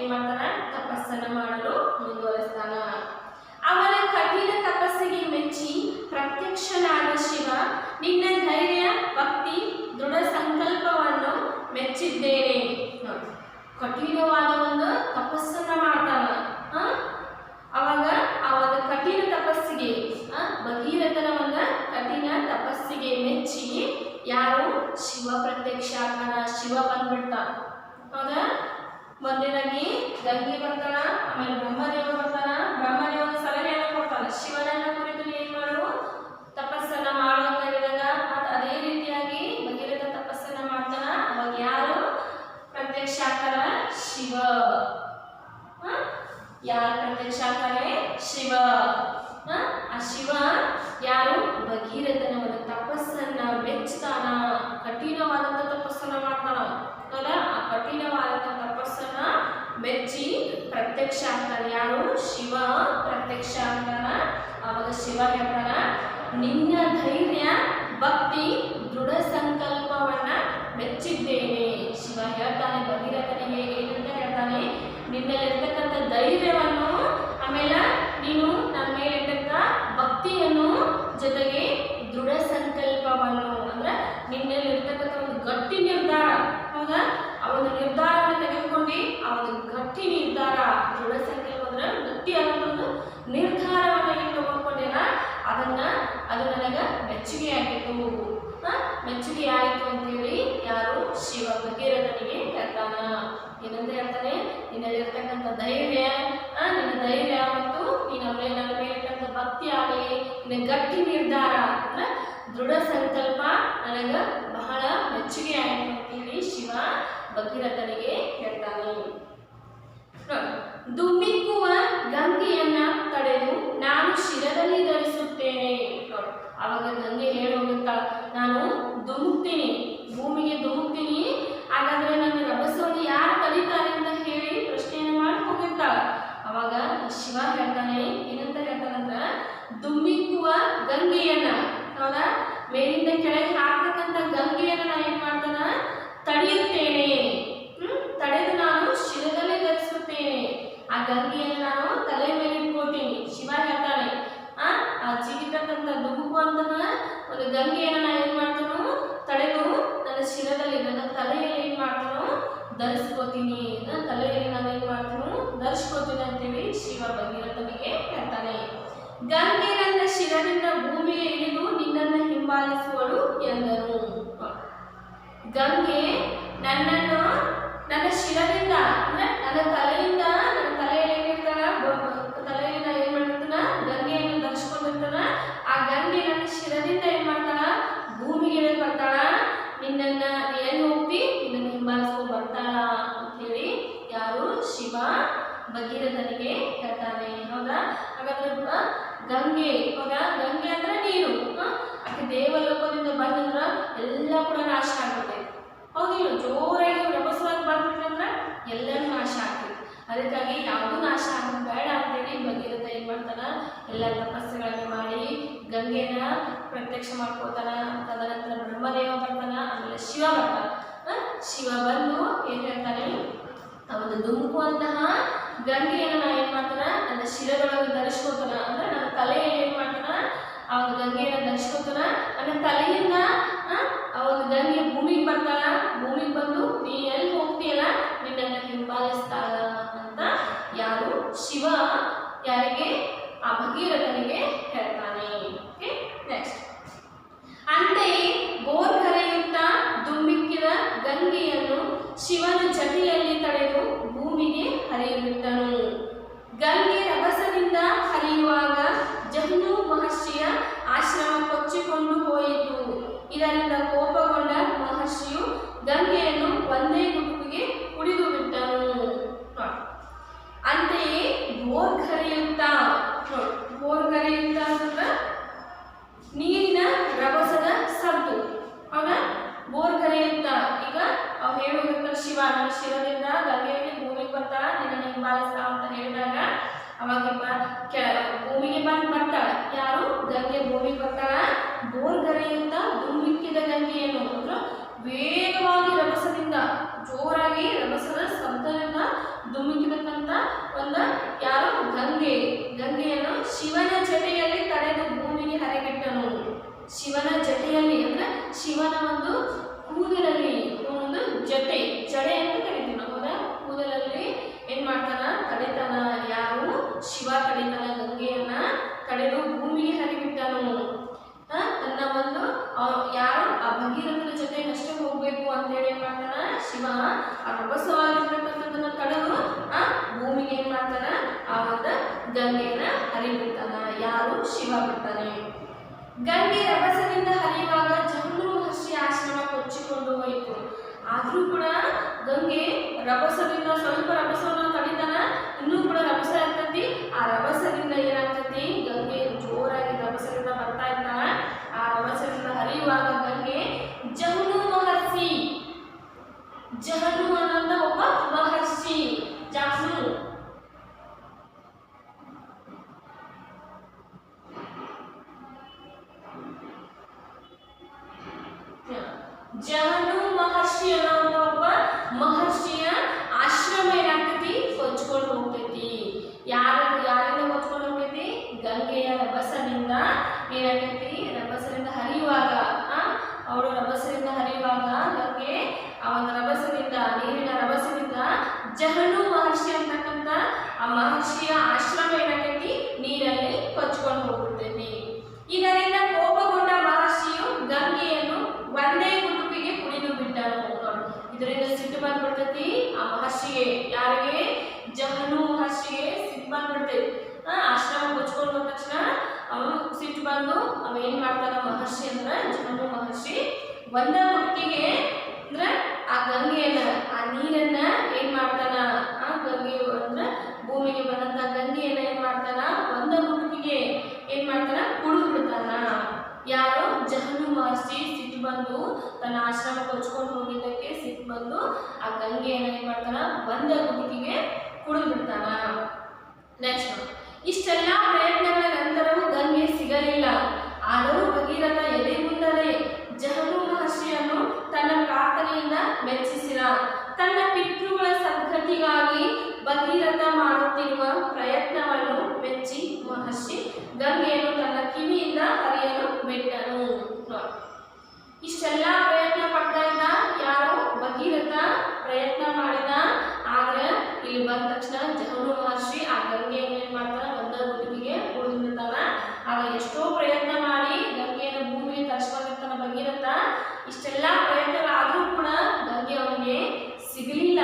ಏನ್ ಮಾಡ್ತಾನ ತಪಸ್ಸನ್ನ ಮಾಡಲು ಮುಂದುವರಿಸ್ತಾನ. ಅವನ ಕಠಿಣ ತಪಸ್ಸಿಗೆ ಮೆಚ್ಚಿ ಪ್ರತ್ಯಕ್ಷನಾದ ಶಿವ ನಿನ್ನ ಧೈರ್ಯ ಭಕ್ತಿ ದೃಢ ಸಂಕಲ್ಪವನ್ನು ಮೆಚ್ಚಿದ್ದೇನೆ. ಕಠಿಣವಾದ ಒಂದು ತಪಸ್ಸನ್ನ ಮಾಡ್ತಾನ. ಅವಾಗ ಆ ಒಂದು ಕಠಿಣ ತಪಸ್ಸಿಗೆ ಭಗೀರಥನ ಒಂದು ಕಠಿಣ ತಪಸ್ಸಿಗೆ ಮೆಚ್ಚಿ ಯಾರು ಶಿವ ಪ್ರತ್ಯಕ್ಷ ಆಗ್ತಾನ, ಶಿವ ಬಂದ್ಬಿಡ್ತಾನ. ಹೌದಾ? ಮೊದಲನೇದಾಗಿ ಗಂಗೆ ಬರ್ತಾನ, ಆಮೇಲೆ ಬ್ರಹ್ಮದೇವ ಬರ್ತಾನ. ಬ್ರಹ್ಮದೇವ ಸಲಹೆಯನ್ನು ಕೊಡ್ತಾನ, ಶಿವನನ್ನ ಕುರಿತು ಏನ್ ಮಾಡು ತಪಸ್ಸನ್ನ ಮಾಡು ಅಂತ ಹೇಳಿದಾಗ ಅದೇ ರೀತಿಯಾಗಿ ಭಗೀರಥ ತಪಸ್ಸನ್ನ ಮಾಡ್ತಾನ. ಅವಾಗ ಯಾರು ಪ್ರತ್ಯಕ್ಷ ಆಗ್ತಾರ? ಶಿವ. ಯಾರು ಪ್ರತ್ಯಕ್ಷ ಆಗ್ತಾರೆ? ಶಿವ. ಆ ಶಿವ ಯಾರು ಭಗೀರಥನ ಒಂದು ತಪಸ್ಸನ್ನ ಮೆಚ್ತಾನ, ಕಠಿಣವಾದಂತ ತಪಸ್ಸನ್ನ ಮಾಡ್ತಾನ. ಆ ಕಠಿಣವಾದಂತ ತಪಸ್ಸನ್ನ ಮೆಚ್ಚಿ ಪ್ರತ್ಯಕ್ಷ ಆಗ್ತಾನೆ. ಯಾರು? ಶಿವ ಪ್ರತ್ಯಕ್ಷ ಆಗ್ತಾನ. ಅವಾಗ ಶಿವ ಹೇಳ್ತಾನ, ನಿನ್ನ ಧೈರ್ಯ ಭಕ್ತಿ ದೃಢ ಸಂಕಲ್ಪವನ್ನ ಮೆಚ್ಚಿದ್ದೇನೆ. ಶಿವ ಹೇಳ್ತಾನೆ ಭಗೀರಥನಿಗೆ ಏನಂತ ಹೇಳ್ತಾನೆ, ನಿನ್ನಲ್ಲಿರ್ತಕ್ಕಂಥ ಧೈರ್ಯವನ್ನು, ಆಮೇಲೆ ನೀನು ನನ್ನ ಮೇಲಿರ್ತಕ್ಕ ಭಕ್ತಿಯನ್ನು, ಜೊತೆಗೆ ದೃಢ ಸಂಕಲ್ಪವನ್ನು, ಅಂದ್ರೆ ನಿನ್ನಲ್ಲಿರ್ತಕ್ಕಂಥ ಒಂದು ಗಟ್ಟಿ ನಿರ್ಧಾರ. ಹೌದಾ? ಆ ಒಂದು ನಿರ್ಧಾರವನ್ನು ತೆಗೆದುಕೊಂಡು ಆ ಒಂದು ಗಟ್ಟಿ ನಿರ್ಧಾರ, ದೃಢ ಸಂಕಲ್ಪ ಅಂದ್ರೆ ಗಟ್ಟಿಯಾದಂಥ ಒಂದು ನಿರ್ಧಾರವನ್ನು ಏನು ತಗೊಂಡ್ಕೊಂಡಿಲ್ಲ, ಅದು ನನಗೆ ಮೆಚ್ಚುಗೆ ಆಗಿತ್ತು. ಮೆಚ್ಚುಗೆ ಆಯಿತು ಅಂತೇಳಿ ಯಾರು? ಶಿವ ಭಗೀರಥನಿಗೆ ಹೇಳ್ತಾನ. ಏನಂತ ಹೇಳ್ತಾನೆ? ನಿನ್ನಲ್ಲಿರ್ತಕ್ಕಂಥ ಧೈರ್ಯ, ನಿನ್ನ ಧೈರ್ಯ ಮತ್ತು ನನ್ನ ಮೇಲಿರ್ತಕ್ಕಂಥ ಭಕ್ತಿ ಆಗಲಿ, ನಿನ್ನ ಗಟ್ಟಿ ನಿರ್ಧಾರ ಅಂದ್ರೆ ದೃಢ ಸಂಕಲ್ಪ ನನಗೆ ಬಹಳ ಮೆಚ್ಚುಗೆ ಆಯಿತು ಅಂತೇಳಿ ಶಿವ ಭಗೀರಥನಿಗೆ ಹೇಳ್ತಾನೆ. ದುಮ್ಮಿಕ್ಕುವ ಗಂಗೆಯನ್ನ ತಡೆದು ನಾನು ಶಿರದಲ್ಲಿ ಧರಿಸುತ್ತೇನೆ. ಅವಾಗ ಗಂಗೆ ಹೇಳುವಂತ, ನಾನು ಧುಮುಕ್ತೀನಿ, ಭೂಮಿಗೆ ಧುಮುಕ್ತೀನಿ, ಹಾಗಾದ್ರೆ ನನ್ನ ರಭಸವನ್ನು ಯಾರು ಕಲಿತಾರೆ ಅಂತ ಹೇಳಿ ಪ್ರಶ್ನೆಯನ್ನು ಮಾಡಿ ಹೋಗಿರ್ತಾಳ. ಅವಾಗ ಶಿವ ಹೇಳ್ತಾನೆ, ಏನಂತ ಹೇಳ್ತಾನಂದ್ರ, ದುಮ್ಮಿಕ್ಕುವ ಗಂಗೆಯನ್ನ, ಹೌದಾ, ಮೇಲಿಂದ ಕೆಳಗೆ ಹಾಕ್ತಕ್ಕಂಥ ಗಂಗೆಯನ್ನ ನಾನು ಏನ್ ಮಾಡ್ತಾನ ತಡೆಯುತ್ತೇನೆ. ತಡೆದು ನಾನು ಶಿರದಲ್ಲಿ ಧರಿಸುತ್ತೇನೆ. ಆ ಗಂಗೆಯನ್ನು ನಾನು ತಲೆ ಮೇಲೆ ಇಟ್ಕೋತೀನಿ. ಶಿವ ಹೇಳ್ತಾನೆ, ಆ ಜಿಗಿತಕ್ಕಂಥ ಧುಮುಕುವಂತಹ ಒಂದು ಗಂಗೆಯನ್ನು ನಾನು ಏನ್ ಮಾಡ್ತಾನೋ ತಡೆದು ನನ್ನ ಶಿರದಲ್ಲಿ, ನನ್ನ ತಲೆಯಲ್ಲಿ ಏನ್ ಮಾಡ್ತಾನೋ ಧರಿಸ್ಕೋತೀನಿ. ತಲೆಯಲ್ಲಿ ನಾನು ಏನ್ ಮಾಡ್ತಾನೋ ಧರಿಸ್ಕೋತೀನಿ ಅಂತೇಳಿ ಶಿವ ಭಗೀರಥನಿಗೆ ಹೇಳ್ತಾನೆ. ಗಂಗೆ ನನ್ನ ಶಿರದಿಂದ ಭೂಮಿಗೆ ಇಳಿದು ನಿನ್ನನ್ನು ಹಿಂಬಾಲಿಸುವಳು ಎಂದನು. ಗಂಗೆ ನನ್ನನ್ನು ನನ್ನ ಶಿರದಿಂದ ಅಂದ್ರೆ ನನ್ನ ತಲೆಯಿಂದ, ನನ್ನ ತಲೆಯಲ್ಲಿ ಏನಿರ್ತಾನ, ತಲೆಯಿಂದ ಏನ್ ಮಾಡಿರ್ತಾನ, ಗಂಗೆಯನ್ನು ಧರಿಸ್ಕೊಂಡಿರ್ತಾನ. ಆ ಗಂಗೆ ನನ್ನ ಶಿರದಿಂದ ಏನ್ ಮಾಡ್ತಾಳ, ಭೂಮಿಗೆ ಇಳಿದು ಬರ್ತಾಳ. ನಿನ್ನನ್ನ ಎಲ್ಲಿ ಹೋಗ್ತಿ, ನಿನ್ನನ್ನು ಹಿಂಬಾಲಿಸ್ಕೊಂಡು ಬರ್ತಾಳ ಅಂತ ಹೇಳಿ ಯಾರು? ಶಿವ ಭಗೀರಥನಿಗೆ ಹೇಳ್ತಾನೆ. ಹೌದಾ? ಹಾಗಾದ್ರೆ ಗಂಗೆ, ಹೌದಾ, ಗಂಗೆ ಅಂದ್ರೆ ನೀರು. ಆಕೆ ದೇವಲೋಕದಿಂದ ಬಂದಂದ್ರ ಎಲ್ಲ ಕೂಡ ನಾಶ ಆಗ್ತದೆ. ಹೌದಿಲ್ಲ? ಜೋರಾಗಿ ರಭಸವಾಗಿ ಬಂದ್ಬಿಟ್ರಂದ್ರೆ ಎಲ್ಲರೂ ನಾಶ ಆಗ್ತದೆ. ಅದಕ್ಕಾಗಿ ಯಾವುದು ನಾಶ ಆಗೋದು ಬೇಡ ಅಂತೇಳಿ ಭಗೀರಥ ಏನ್ ಮಾಡ್ತಾನ, ಎಲ್ಲ ತಪಸ್ಸುಗಳನ್ನು ಮಾಡಿ ಗಂಗೆನ ಪ್ರತ್ಯಕ್ಷ ಮಾಡ್ಕೋತಾನ. ತದನಂತರ ಬ್ರಹ್ಮದೇವ ಬರ್ತಾನ, ಆಮೇಲೆ ಶಿವ ಬರ್ತಾನ. ಶಿವ ಬಂದು ಏನ್ ಹೇಳ್ತಾನೆ, ಆ ಒಂದು ಧುಮುಕುವಂತಹ ಗಂಗೆಯನ್ನು ನಾ ಏನ್ ಮಾಡ್ತಾನ, ನನ್ನ ಶಿರದೊಳಗೆ ಧರಿಸ್ಕೋತಾನ. ಅಂದ್ರೆ ನನ್ನ ತಲೆಯಲ್ಲಿ ಏನ್ ಮಾಡ್ತಾನ, ಆ ಒಂದು ಗಂಗೆಯನ್ನು ಧರಿಸ್ಕೋತಾನ. ನನ್ನ ತಲೆಯಿಂದ ಆ ಒಂದು ಗಂಗೆ ಭೂಮಿಗೆ ಬರ್ತಾಳ. ಭೂಮಿಗೆ ಬಂದು ನೀ ಎಲ್ಲಿ ಹೋಗ್ತೀಯಲ್ಲ ನಿನ್ನನ್ನು ಹಿಂಬಾಲಿಸ್ತಾಳ ಅಂತ ಯಾರು? ಶಿವ ಯಾರಿಗೆ? ಆ ಭಗೀರಥನಿಗೆ ಹೇಳ್ತಾನೆ. Okay, next. ಅಂತೆಯೇ ಬೋರ್ಗರೆಯುತ್ತಾ ದುಮ್ಮಿಕ್ಕಿದ ಗಂಗೆಯನ್ನು ಶಿವನ ಜಟಿಯಲ್ಲಿ ತಡೆದು ಭೂಮಿಗೆ ಹರಿಯಬಿಟ್ಟನು. ಗಂಗೆ ರಭಸದಿಂದ ಹರಿಯುವಾಗ ಜಹ್ನು ಮಹರ್ಷಿಯ ಆಶ್ರಮ ಕೊಚ್ಚಿಕೊಂಡು ಹೋಯಿತು. ಇದರಿಂದ ಕೋಪಗೊಂಡ ಮಹರ್ಷಿಯು ಗಂಗೆಯನ್ನು ಒಂದೇ ಗುಟುಕಿಗೆ ಕುಡಿದು ಬಿಟ್ಟನು. ಅಂತೆಯೇ ಬೋರ್ಗರೆಯುತ್ತಾ, ಬೋರ್ಗರೆಯುತ್ತಾ ಅಂದ್ರೆ ನೀರಿನ ರಭಸದ ಸದ್ದು. ಹೌದಾ? ಬೋರ್ಗರೆಯುತ್ತಾ, ಈಗ ಅವ್ರು ಹೇಳುವುದಕ್ಕೆ ಶಿವ ನನ್ನ ಶಿರದಿಂದ ಗಂಗೆಯಲ್ಲಿ ಭೂಮಿಗೆ ಬರ್ತಾಳ, ನಿನ್ನನ್ನು ಹಿಂಬಾಲಿಸ್ತಾ ಅಂತ ಹೇಳಿದಾಗ ಅವಾಗ ಭೂಮಿಗೆ ಬರ್ತಾಳ. ಯಾರು? ಗಂಗೆ ಭೂಮಿಗೆ ಬರ್ತಾಳ. ಬೋರ್ಗರೆಯುತ್ತಾ ಧುಮ್ಮಿಕ್ಕಿದ ಗಂಗೆಯನ್ನು ಅಂದ್ರೆ ವೇಗವಾಗಿ ರಭಸದಿಂದ, ಜೋರಾಗಿ ರಭಸದ ಶಬ್ದದಿಂದ ಧುಮ್ಮಿಕ್ಕಿದ ಶಿವನ ಜಟೆಯಲ್ಲಿ ತಡೆದು ಭೂಮಿಗೆ ಹರಿಬಿಟ್ಟನು. ಶಿವನ ಜಟೆಯಲ್ಲಿ ಅಂದ್ರೆ ಶಿವನ ಒಂದು ಕೂದಲಲ್ಲಿ ಒಂದು ಜಟೆ ಜಡೆ ಅಂತ ಕರಿತೀವಿ ನಾವು. ಕೂದಲಲ್ಲಿ ಏನ್ ಮಾಡ್ತಾನ ತಡಿತಾನ. ಯಾರು? ಶಿವ ತಡಿತಾನ. ಗಂಗೆಯನ್ನ ತಡೆದು ಭೂಮಿಗೆ ಹರಿಬಿಟ್ಟನು. ತನ್ನ ಒಂದು ಯಾರು ಆ ಭಗೀರಥನ ಜೊತೆ ಅಷ್ಟೇ ಹೋಗ್ಬೇಕು ಅಂತೇಳಿ ಏನ್ ಮಾಡ್ತಾನ ಶಿವ ಆ ರಭಸವಾಗಿರ್ತಕ್ಕಂಥದ್ದನ್ನ ತಡೆದು ಆ ಭೂಮಿಗೆ ಏನ್ ಮಾಡ್ತಾನ ಆ ಒಂದು ಗಂಗೆಯನ್ನ ಹರಿಬಿಡ್ತಾನ. ಯಾರು? ಶಿವ ಬಿಡ್ತಾನೆ. ಗಂಗೆ ರಭಸದಿಂದ ಹರಿಯುವಾಗ ಜಹನು ಮಹರ್ಷಿ ಆಶ್ರಮ ಕೊಚ್ಚಿಕೊಂಡು ಹೋಯಿತು. ಆದ್ರೂ ಕೂಡ ಗಂಗೆ ರಭಸದಿಂದ ಸ್ವಲ್ಪ ರಭಸವನ್ನ ತಡಿತಾನ. ಇನ್ನೂ ಕೂಡ ರಭಸ ಆಗ್ತತಿ. ಆ ರಭಸದಿಂದ ಏನಾಗ್ತತಿ? ಗಂಗೆ ಜೋರಾಗಿ ರಭಸದಿಂದ ಬರ್ತಾ ಇರ್ತಾನ. ಆ ರಭಸದಿಂದ ಹರಿಯುವಾಗ ಗಂಗೆ ಜಹನು ಮಹರ್ಷಿ, ಜಹನು ಅನ್ನೋಂಥ ಒಬ್ಬ ಮಹರ್ಷಿ, ಜಹನು ಜಹನು ಮಹರ್ಷಿ ಅನ್ನೋ ಒಬ್ಬ ಮಹರ್ಷಿಯ ಆಶ್ರಮ ಏನಾಗ್ತೈತಿ? ಕೊಚ್ಕೊಂಡು ಹೋಗ್ತೈತಿ. ಯಾರಿಂದ ಕೊಚ್ಕೊಂಡು ಹೋಗ್ತೈತಿ? ಗಂಗೆಯ ರಭಸದಿಂದ ಏನಾಗ್ತೈತಿ? ರಭಸದಿಂದ ಹರಿಯುವಾಗ ಅವಳು ರಭಸದಿಂದ ಹರಿಯುವಾಗ ಗಂಗೆ ಆ ಒಂದು ರಭಸದಿಂದ ನೀರಿನ ರಭಸದಿಂದ ಜಹನು ಮಹರ್ಷಿ ಅಂತಕ್ಕಂಥ ಆ ಮಹರ್ಷಿಯ ಆಶ್ರಮ ಏನಾಗ್ತೈತಿ? ನೀರಲ್ಲಿ ಕೊಚ್ಕೊಂಡು ಹೋಗ್ಬಿಡ್ತೈತಿ. ಇದರಿಂದ ಕೋಪಗೊಂಡ ಮಹರ್ಷಿಯು ಗಂಗೆಯನ್ನು ಒಂದೇ ಗುಂಪಿಗೆ ಕುಡಿದು ಬಿಟ್ಟನು. ಇದರಿಂದ ಸಿಟ್ಟು ಬಂದ್ಬಿಡ್ತೈತಿ ಆ ಮಹರ್ಷಿಗೆ. ಯಾರಿಗೆ? ಜಹನು ಮಹರ್ಷಿಗೆ ಸಿಟ್ಟು ಬಂದ್ಬಿಡ್ತೈತಿ. ಆಶ್ರಮ ಕೊಚ್ಕೊಂಡು ಹೋದ ತಕ್ಷಣ ಅವನು ಸಿಟ್ಟು ಬಂದು ಅವ ಏನ್ ಮಾಡ್ತಾನ ಮಹರ್ಷಿ ಅಂದ್ರ ಜಹನು ಮಹರ್ಷಿ ಒಂದ ಗುಂಪಿಗೆ ಅಂದ್ರೆ ಆ ಗಂಗೆಯನ್ನ ಆ ನೀರನ್ನ ಏನ್ ಮಾಡ್ತಾನ? ಆ ಗಂಗೆ ಅಂದ್ರ ಭೂಮಿಗೆ ಬಂದಂತ ಗಂಗೆಯನ್ನ ಏನ್ ಮಾಡ್ತಾನ? ಒಂದ ಗುಂಪಿಗೆ ಏನ್ ಮಾಡ್ತಾನ? ಕುಡಿದು ಬಿಡ್ತಾನ. ಯಾರು? ಜಹನು ಮಹರ್ಷಿ ಸಿಟ್ಟು ಬಂದು ತನ್ನ ಆಶ್ರಮ ಕೊಚ್ಕೊಂಡು ಹೋಗಿದ್ದಕ್ಕೆ ಸಿಟ್ಟು ಬಂದು ಆ ಗಂಗೆಯನ್ನ ಏನ್ ಮಾಡ್ತಾನ? ಒಂದ ಗುಂಪಿಗೆ ಕುಡಿದು ಬಿಡ್ತಾನ. ನೆಕ್ಸ್ಟ್, ಇಷ್ಟೆಲ್ಲ ಪ್ರಯತ್ನಗಳ ನಂತರವೂ ಗಂಗೆ ಸಿಗಲಿಲ್ಲ. ಆದರೂ ಭಗೀರಥ ಎದೆ ಮುಂದಲೇ ಜಹನು ಮಹರ್ಷಿಯನ್ನು ತನ್ನ ಪ್ರಾರ್ಥನೆಯಿಂದ ಮೆಚ್ಚಿಸಿದ. ತನ್ನ ಪಿತೃಗಳ ಸದ್ಗತಿಗಾಗಿ ಭಗೀರಥ ಮಾಡುತ್ತಿರುವ ಪ್ರಯತ್ನವನ್ನು ಮೆಚ್ಚಿ ಮಹರ್ಷಿ ಗಂಗೆಯನ್ನು ತನ್ನ ಕಿವಿಯಿಂದ ಹರಿಯಲು ಬಿಟ್ಟನು. ಇಷ್ಟೆಲ್ಲ ಪ್ರಯತ್ನ ಪಡ್ತಾ ಇದ್ದ ಯಾರು? ಭಗೀರಥ ಪ್ರಯತ್ನ ಮಾಡಿದ. ಆದ್ರೆ ಇಲ್ಲಿ ಬಂದ ತಕ್ಷಣ ಜಹನು ಮಹರ್ಷಿ ಆ ಗಂಗೆಯನ್ನು ಏನ್ ಮಾಡ್ತಾನ? ಒಂದ ಗುಂಪಿಗೆ ಕುಡಿದು ಬಿಡ್ತಾನ. ಆಗ ಎಷ್ಟೋ ಪ್ರಯತ್ನ ಮಾಡಿ ಗಂಗೆಯನ್ನು ಭೂಮಿಗೆ ತರಿಸ್ಕೊಂಡಿರ್ತಾನ ಭಗೀರಥ. ಇಷ್ಟೆಲ್ಲ ಪ್ರಯತ್ನಗಳಾದ್ರೂ ಕೂಡ ಗಂಗೆ ಅವನಿಗೆ ಸಿಗಲಿಲ್ಲ.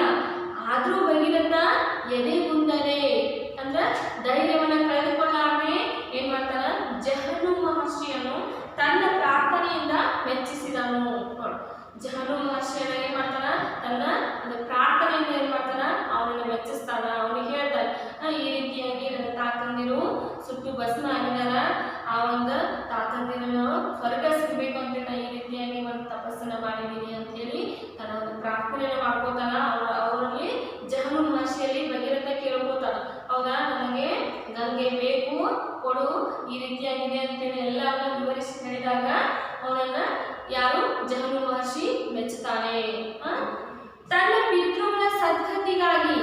ಆದ್ರೂ ಭಗೀರಥ ಎದೆ ಮುಂದಲೇ ಅಂದ್ರೆ ಧೈರ್ಯವನ್ನ ಕಳೆದುಕೊಳ್ಳಾರ್ದೆ ಏನ್ ಮಾಡ್ತಾನ? ಜಹನು ಮಹರ್ಷಿಯನ್ನು ತನ್ನ ಪ್ರಾರ್ಥನೆಯಿಂದ ಮೆಚ್ಚಿಸಿದನು. ಜಹನು ಮಹರ್ಷಿಯನ್ನ ಏನ್ ಮಾಡ್ತಾನ? ತನ್ನ ಒಂದು ಪ್ರಾರ್ಥನೆಯಿಂದ ಏನ್ ಮಾಡ್ತಾನ? ಅವನನ್ನ ಮೆಚ್ಚಿಸ್ತಾನ. ಅವನಿಗೆ ಹೇಳ್ತಾನೆ, ಈ ರೀತಿಯಾಗಿ ನನ್ನ ತಾತಂದಿರು ಸುಟ್ಟು ಭಸ್ಮ ಆಗಿದಾರ. ಆ ಒಂದು ತಾತಂದಿರನ್ನು ಸ್ವರ್ಗ ಸಿಗಬೇಕು ಅಂತ ನಾ ಈ ರೀತಿಯಾಗಿ ಒಂದು ತಪಸ್ಸನ್ನ ಮಾಡಿದ್ದೀನಿ ಅಂತ ಹೇಳಿ ತನ್ನ ಒಂದು ಪ್ರಾರ್ಥನೆಯನ್ನು ಮಾಡ್ಕೋತಾನ. ಅವರಲ್ಲಿ ಜಹನು ಮಹರ್ಷಿಯಲ್ಲಿ ಭಗೀರಥ ಕೇಳ್ಕೋತಾನ, ಹೌದಾ ನನಗೆ ಗಂಗೆ ಬೇಕು ಕೊಡು, ಈ ರೀತಿಯಾಗಿದೆ ಅಂತೇಳಿ ಎಲ್ಲವನ್ನ ವಿವರಿಸಿ ಹೇಳಿದಾಗ ಅವನನ್ನ ಯಾರು? ಜಹನು ಮಹರ್ಷಿ ಮೆಚ್ಚುತ್ತಾನೆ. ತನ್ನ ಪಿತೃಗಳ ಸದ್ಗತಿಗಾಗಿ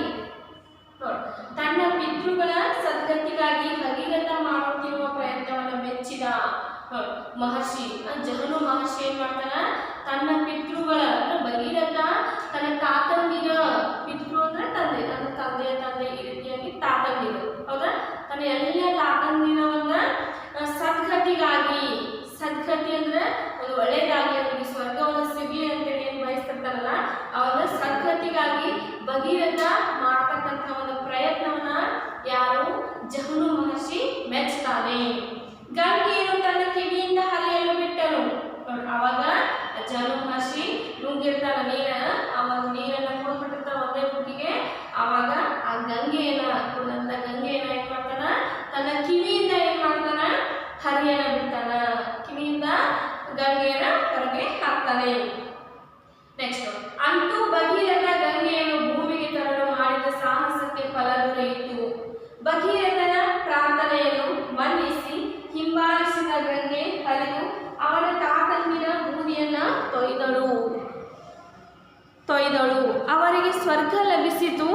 ತನ್ನ ಪಿತೃಗಳ ಸದ್ಗತಿಗಾಗಿ ಭಗೀರಥ ಮಾಡುತ್ತಿರುವ ಪ್ರಯತ್ನವನ್ನು ಮೆಚ್ಚಿದ ಮಹರ್ಷಿ. ಜಹನು ಮಹರ್ಷಿ ಏನ್ ಮಾಡ್ತಾನ? ತನ್ನ ಪಿತೃಗಳ ಭಗೀರಥ ತನ್ನ ತಾತಂದಿರ, ಪಿತೃ ಅಂದ್ರೆ ತಂದೆ, ತನ್ನ ತಂದೆಯ ತಂದೆ ಈ ರೀತಿಯಾಗಿ ತಾತಂದಿರು, ಹೌದಾ? ತನ್ನ ಎಲ್ಲ ತಾತಂದಿರವನ್ನ ಸದ್ಗತಿಗಾಗಿ, ಸದ್ಗತಿ ಅಂದ್ರೆ ಒಂದು ಒಳ್ಳೇದಾಗಿ ಅವರಿಗೆ ಸ್ವರ್ಗವನ್ನು ಸಿಗಲಿ ಅಂತೇಳಿ ಏನ್ ಬಯಸ್ತಿರ್ತಾರಲ್ಲ ಅವನ ಸದ್ಗತಿಗಾಗಿ ಭಗೀರಥ ಮಾಡ್ತಕ್ಕಂಥ ಒಂದು ಪ್ರಯತ್ನವನ್ನ ಯಾರು? ಜಹನು ಮಹರ್ಷಿ ಮೆಚ್ಚುತ್ತಾನೆ. ಗಂಗೆಯನ್ನು ತನ್ನ ಕಿವಿಯಿಂದ ಹರಿಯಲು ಬಿಟ್ಟನು. ಅವಾಗ ಜಹನು ಮಹರ್ಷಿ ನುಂಗಿರ್ತಾನ ನೀರ, ಆ ಒಂದು ನೀರನ್ನ ಕುಡಿದ್ಬಿಟ್ಟಿರ್ತಾನ ಒಂದೇ ಗುಂಪಿಗೆ. ಆವಾಗ ಆ ಗಂಗೆಯನ್ನ ಕುಡಿದಂತ ಗಂಗೆಯನ್ನ ಏನ್ ಮಾಡ್ತಾನ? ತನ್ನ ಕಿವಿಯಿಂದ ಏನ್ ಮಾಡ್ತಾನ? ಹರಿಯನ ಬಿಡ್ತಾನ. ಕಿವಿಯಿಂದ ಗಂಗೆಯನ್ನ ಹೊರಗೆ ಹಾಕ್ತಾನೆ. ನೆಕ್ಸ್ಟ್, ಅಂತೂ ಭಗೀರಥ ಗಂಗೆಯನ್ನು ಭೂಮಿಗೆ ತರಲು ಮಾಡಿದ ಸಾಹಸಕ್ಕೆ ಫಲ ದೊರೆಯಿತು. ಭಗೀರಥನ ಪ್ರಾರ್ಥನೆಯನ್ನು ಮನ್ನಿಸಿ ಹಿಂಬಾಲಿಸಿದ ಗಂಗೆ ಹರಿದು ಅವನ ತಾತಂದಿರ ಬೂದಿಯನ್ನ ತೊಯ್ದಳು. ಅವರಿಗೆ ಸ್ವರ್ಗ ಲಭಿಸಿತು.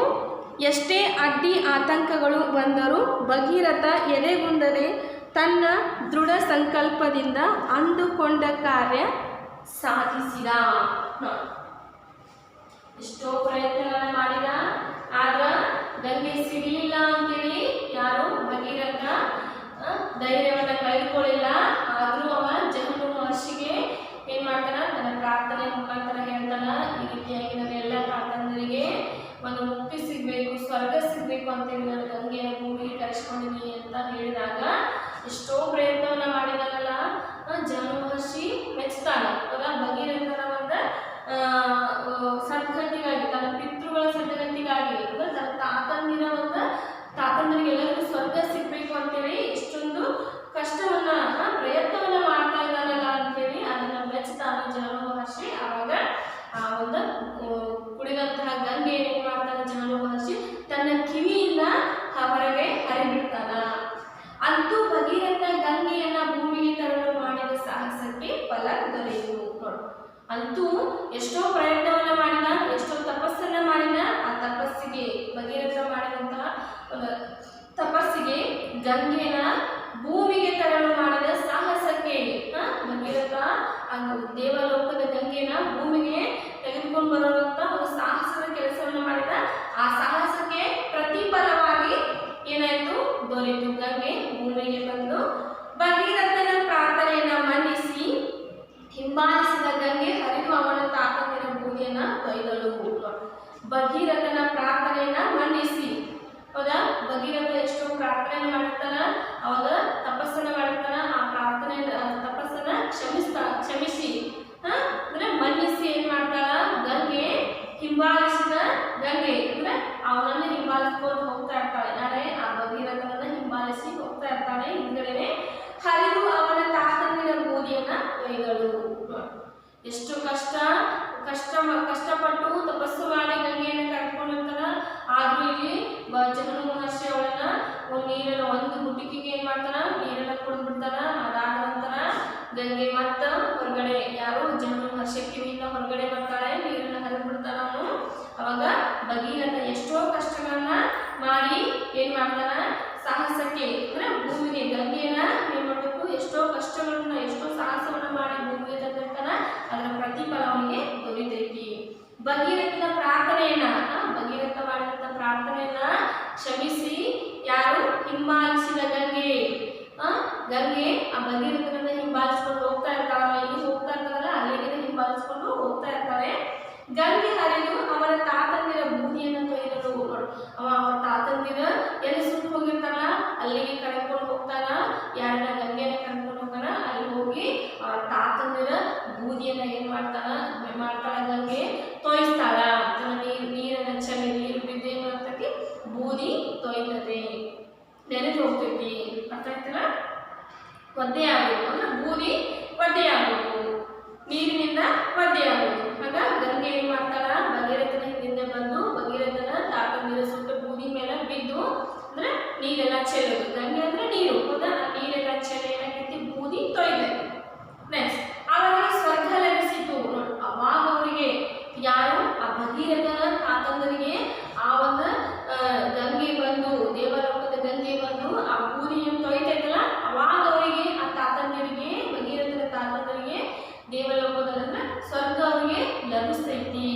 ಎಷ್ಟೇ ಅಡ್ಡಿ ಆತಂಕಗಳು ಬಂದರೂ ಭಗೀರಥ ಎದೆಗುಂದದೆ ತನ್ನ ದೃಢ ಸಂಕಲ್ಪದಿಂದ ಅಂದುಕೊಂಡ ಕಾರ್ಯ ಸಾಧಿಸಿದ. ಎಷ್ಟೋ ಪ್ರಯತ್ನಗಳನ್ನ ಮಾಡಿದ, ಆದ್ರೆ ಗಂಗೆ ಸಿಗಲಿಲ್ಲ ಅಂತೇಳಿ ಯಾರು ಭಗೀರಥ ಧೈರ್ಯವನ್ನ ಕಳೆದುಕೊಳ್ಳಿಲ್ಲ. ಆದ್ರೂ ಅವ ಜಹನು ಮಹರ್ಷಿಗೆ ಏನ್ ಮಾಡ್ತಾನ, ತನ್ನ ಪ್ರಾರ್ಥನೆ ಮುಖಾಂತರ ಹೇಳ್ತಾನ, ಈ ರೀತಿಯಾಗಿ ನನ್ನ ಎಲ್ಲ ತಾತಂದರಿಗೆ ಒಂದು ಮುಕ್ತಿ ಸಿಗ್ಬೇಕು, ಸ್ವರ್ಗ ಸಿಗ್ಬೇಕು ಅಂತೇಳಿ ನಾನು ಗಂಗೆಯ ಭೂಮಿಗೆ ಕರೆಸ್ಕೊಂಡಿದ್ದೀನಿ ಅಂತ ಹೇಳಿದಾಗ ಎಷ್ಟೋ ಪ್ರಯತ್ನವನ್ನ ಮಾಡಿದಾನಲ್ಲ ಜಹನು ಮಹರ್ಷಿ ಮೆಚ್ತಾನೆ. ಅವರ ಭಗೀರಥನ ಒಂದು ಸದ್ಗತಿಗಾಗಿ, ತನ್ನ ಪಿತೃಗಳ ಸದ್ಗತಿಗಾಗಿ, ಅಂದ್ರೆ ತನ್ನ ತಾತಂದಿರಿಗೆ ಎಲ್ಲರಿಗೂ ಸ್ವರ್ಗ ಸಿಗ್ಬೇಕು ಅಂತೇಳಿ ಇಷ್ಟೊಂದು ಕಷ್ಟವನ್ನ ಪ್ರಯತ್ನವನ್ನ ಮಾಡ್ತಾ ಇದ್ದಾನಲ್ಲ ಅಂತೇಳಿ ಅದನ್ನ ಮೆಚ್ತಾನೆ ಜಹನು ಮಹರ್ಷಿ. ಆವಾಗ ಆ ಒಂದು ಕುಡಿದಂತಹ ಗಂಗೆ ಏನ್ ಮಾಡ್ತಾನೆ ಜಹನು ಮಹರ್ಷಿ ತನ್ನ ಕಿವಿಯಿಂದ ಹೊರಗೆ ಹರಿಬಿಡ್ತಾನ. ಅಂತೂ ಭಗೀರಥ ಗಂಗೆಯನ್ನ ಭೂಮಿಗೆ ತರಲು ಮಾಡಿದ ಸಾಹಸಕ್ಕೆ ಫಲ ದೊರೆಯಿತು. ಅಂತೂ ಎಷ್ಟೋ ಪ್ರಯತ್ನವನ್ನ ಮಾಡಿದ, ಎಷ್ಟೋ ತಪಸ್ಸನ್ನ ಮಾಡಿದ. ಆ ತಪಸ್ಸಿಗೆ ಭಗೀರಥ ಮಾಡಿದಂತಹ ತಪಸ್ಸಿಗೆ ಗಂಗೆನ ಭೂಮಿಗೆ ತರಲು ಮಾಡಿದ ಸಾಹಸಕ್ಕೆ ಭಗೀರಥ ದೇವಲೋಕದ ಗಂಗೆನ ಭೂಮಿಗೆ ತೆಗೆದುಕೊಂಡು ಬರುವಂತ ಒಂದು ಸಾಹಸದ ಕೆಲಸವನ್ನು ಮಾಡಿದ. ಆ ಸಾಹಸಕ್ಕೆ ಪ್ರತಿಫಲವಾಗಿ ಏನಾಯ್ತು, ದೊರೆಯಿತು. ಗಂಗೆ ಭೂಮಿಗೆ ಬಂದು ಭಗೀರಥನ ಪ್ರಾರ್ಥನೆಯನ್ನ ಮನ್ನಿಸಿ ಹಿಂಬಾಲಿಸಿದ ಗಂಗೆ ಹರಿದು ಅವನ ತಾತಂದಿರ ಬೂದಿಯನ್ನ ತೊಯ್ದಳು. ಭಗೀರಥನ ಪ್ರಾರ್ಥನೆಯನ್ನ ಮನ್ನಿಸಿ, ಹೌದಾ, ಭಗೀರಥ ಎಷ್ಟೋ ಪ್ರಾರ್ಥನೆ ಮಾಡಿರ್ತಾನ, ಅವಾಗ ತಪಸ್ಸನ್ನ ಮಾಡಿರ್ತಾನ. ಆ ಪ್ರಾರ್ಥನೆ ತಪಸ್ಸನ್ನ ಕ್ಷಮಿಸಿ ಅಂದ್ರೆ ಮನ್ನಿಸಿ ಏನ್ ಮಾಡ್ತಾಳ, ಗಂಗೆ ಹಿಂಬಾಲಿಸಿದ ಗಂಗೆ ಅಂದ್ರೆ ಅವನನ್ನ ಹಿಂಬಾಲಿಸ್ಕೊಂಡು ಹೋಗ್ತಾ ಇರ್ತಾಳೆ. ನಾಳೆ ಆ ಭಗೀರಥನನ್ನ ಹಿಂಬಾಲಿಸಿ ಹೋಗ್ತಾ ಇರ್ತಾಳೆ. ಹಿಂದ್ಗಡೆನೆ ಹರಿದು ಅವನ ತಾತಂದಿರ ಬೂದಿಯನ್ನ ತೊಯ್ದಳು. ಎಷ್ಟು ಕಷ್ಟಪಟ್ಟು ತಪಸ್ಸು ಮಾಡಿ ಗಂಗೆಯನ್ನು ಕರ್ಕೊಂಡಿರ್ತಾನ. ಆದ್ರೂ ಇಲ್ಲಿ ಜಹನು ಮಹರ್ಷಿ ಅವಳನ್ನ ನೀರನ್ನ ಒಂದು ಗುಟಿಕಿಗೆ ಏನ್ ಮಾಡ್ತಾನ, ನೀರನ್ನ ಕುಡಿದ್ಬಿಡ್ತಾನ. ಅದಾದ ನಂತರ ಗಂಗೆ ಮತ್ತ ಹೊರಗಡೆ ಯಾರು ಜಹನು ಮಹರ್ಷಿ ಕಿವಿಯಿಂದ ಹೊರಗಡೆ ಬರ್ತಾಳೆ, ನೀರನ್ನ ಹರಿದ್ಬಿಡ್ತಾನ ಅವನು. ಅವಾಗ ಭಗೀರಥ ಎಷ್ಟೋ ಕಷ್ಟಗಳನ್ನ ಮಾಡಿ ಏನ್ ಮಾಡ್ತಾನ, ಸಾಹಸಕ್ಕೆ ಅಂದ್ರೆ ಭೂಮಿಗೆ ಗಂಗೆಯನ್ನ ಏನ್ ಮಾಡ್ಬೇಕು, ಎಷ್ಟೋ ಕಷ್ಟಗಳನ್ನ ಎಷ್ಟೋ ಸಾಹಸವನ್ನ ಮಾಡಿ ಭೂಮಿಗೆ ತಂದಿರ್ತಾನ. ಅದರ ಪ್ರತಿಫಲ ಅವನಿಗೆ ದೊರೀತೈತಿ. ಭಗೀರಥನ ಪ್ರಾರ್ಥನೆಯನ್ನ ಭಗೀರಥ ಮಾಡಿದಂತ ಪ್ರಾರ್ಥನೆಯನ್ನ ಕ್ಷಮಿಸಿ ಯಾರು ಹಿಂಬಾಲಿಸಿದ ಗಂಗೆ ಗಂಗೆ ಆ ಭಗೀರಥನನ್ನ ಹಿಂಬಾಲಿಸ್ಕೊಂಡು ಹೋಗ್ತಾ ಇರ್ತಾಳ. ಎಲ್ಲಿ ಹೋಗ್ತಾ ಇರ್ತಾರಲ್ಲ ಅಲ್ಲಿಗೆ ಹಿಂಬಾಲಿಸ್ಕೊಂಡು ಹೋಗ್ತಾ ಇರ್ತಾರೆ. ಗಂಗೆ ಹರಿದು ಅವರ ತಾತಂದಿರ ಬೂದಿಯನ್ನು ತೊಯ್ದಳು. ಅವರ ತಾತಂದಿರ ಎಲ್ಲಿ ಸುಟ್ಟು ಹೋಗಿರ್ತಾರಲ್ಲ ಅಲ್ಲಿಗೆ ಕರ್ಕೊಂಡು ಹೋಗ್ತಾನ. ಯಾರನ್ನ ಗಂಗೆನ ಕರ್ಕೊಂಡು ಹೋಗ್ತಾನ, ಅಲ್ಲಿ ಹೋಗಿ ಅವರ ತಾತಂದಿರ ಬೂದಿಯನ್ನ ಏನ್ ಮಾಡ್ತಾಳ ಗಂಗೆ ತೊಯ್ಸ್ತಾಳ. ನೀರನ್ನ ಚೆಲ್ಲಿ ನೀರು ಬಿದ್ದು ಏನ್ ಮಾಡ್ತೈತಿ, ಬೂದಿ ತೊಯ್ತದೆ, ನೆನೆದು ಹೋಗ್ತೈತಿ. ಅರ್ಥ ಆಯ್ತಲ್ಲ, ಒದ್ದೆ ಆಗೋದು ಅಂದ್ರೆ ಬೂದಿ ಒದ್ದೆ ಆಗೋದು, ನೀರಿನಿಂದ ಒದ್ದೆ ಆಗೋದು. ಆಗ ಗಂಗೆ ಏನ್ ಮಾಡ್ತಾಳ, ಭಗೀರಥನ ಹಿಂದಿಂದ ಬಂದು ಭಗೀರಥನ ತಾತಂದಿರ ಸುತ್ತ ಬೂದಿ ಮೇಲೆ ಬಿದ್ದು ಅಂದ್ರೆ ನೀರೆಲ್ಲ ಚೆಲ್ಲೋದು. ಗಂಗೆ ಅಂದ್ರೆ ನೀರು, ಹೌದಾ, ನೀರೆಲ್ಲ ಚೆಲ್ಲಿ ಏನಾಗೈತಿ, ಬೂದಿ ತೊಯ್ದೆ. ನೆಕ್ಸ್ಟ್ ಅವರಿಗೆ ಸ್ವರ್ಗ ಲಭಿಸಿತು. ಅವಾಗ ಅವರಿಗೆ ಯಾರು ಆ ಭಗೀರಥನ ತಾತಂದರಿಗೆ ಆ ಒಂದು ಗಂಗೆ ಬಂದು ದೇವಲೋಕದ ಗಂಗೆ ಬಂದು ಆ ಬೂದಿಯನ್ನು ತೊಯ್ತೈತಲ್ಲ, ಅವಾಗ ಅವರಿಗೆ ಆ ತಾತಂದರಿಗೆ ಭಗೀರಥನ ತಾತಂದರಿಗೆ ದೇವಲೋಕದಲ್ಲ ಸ್ವರ್ಗ ಅವರಿಗೆ ಲಭಿಸ್ತೈತಿ,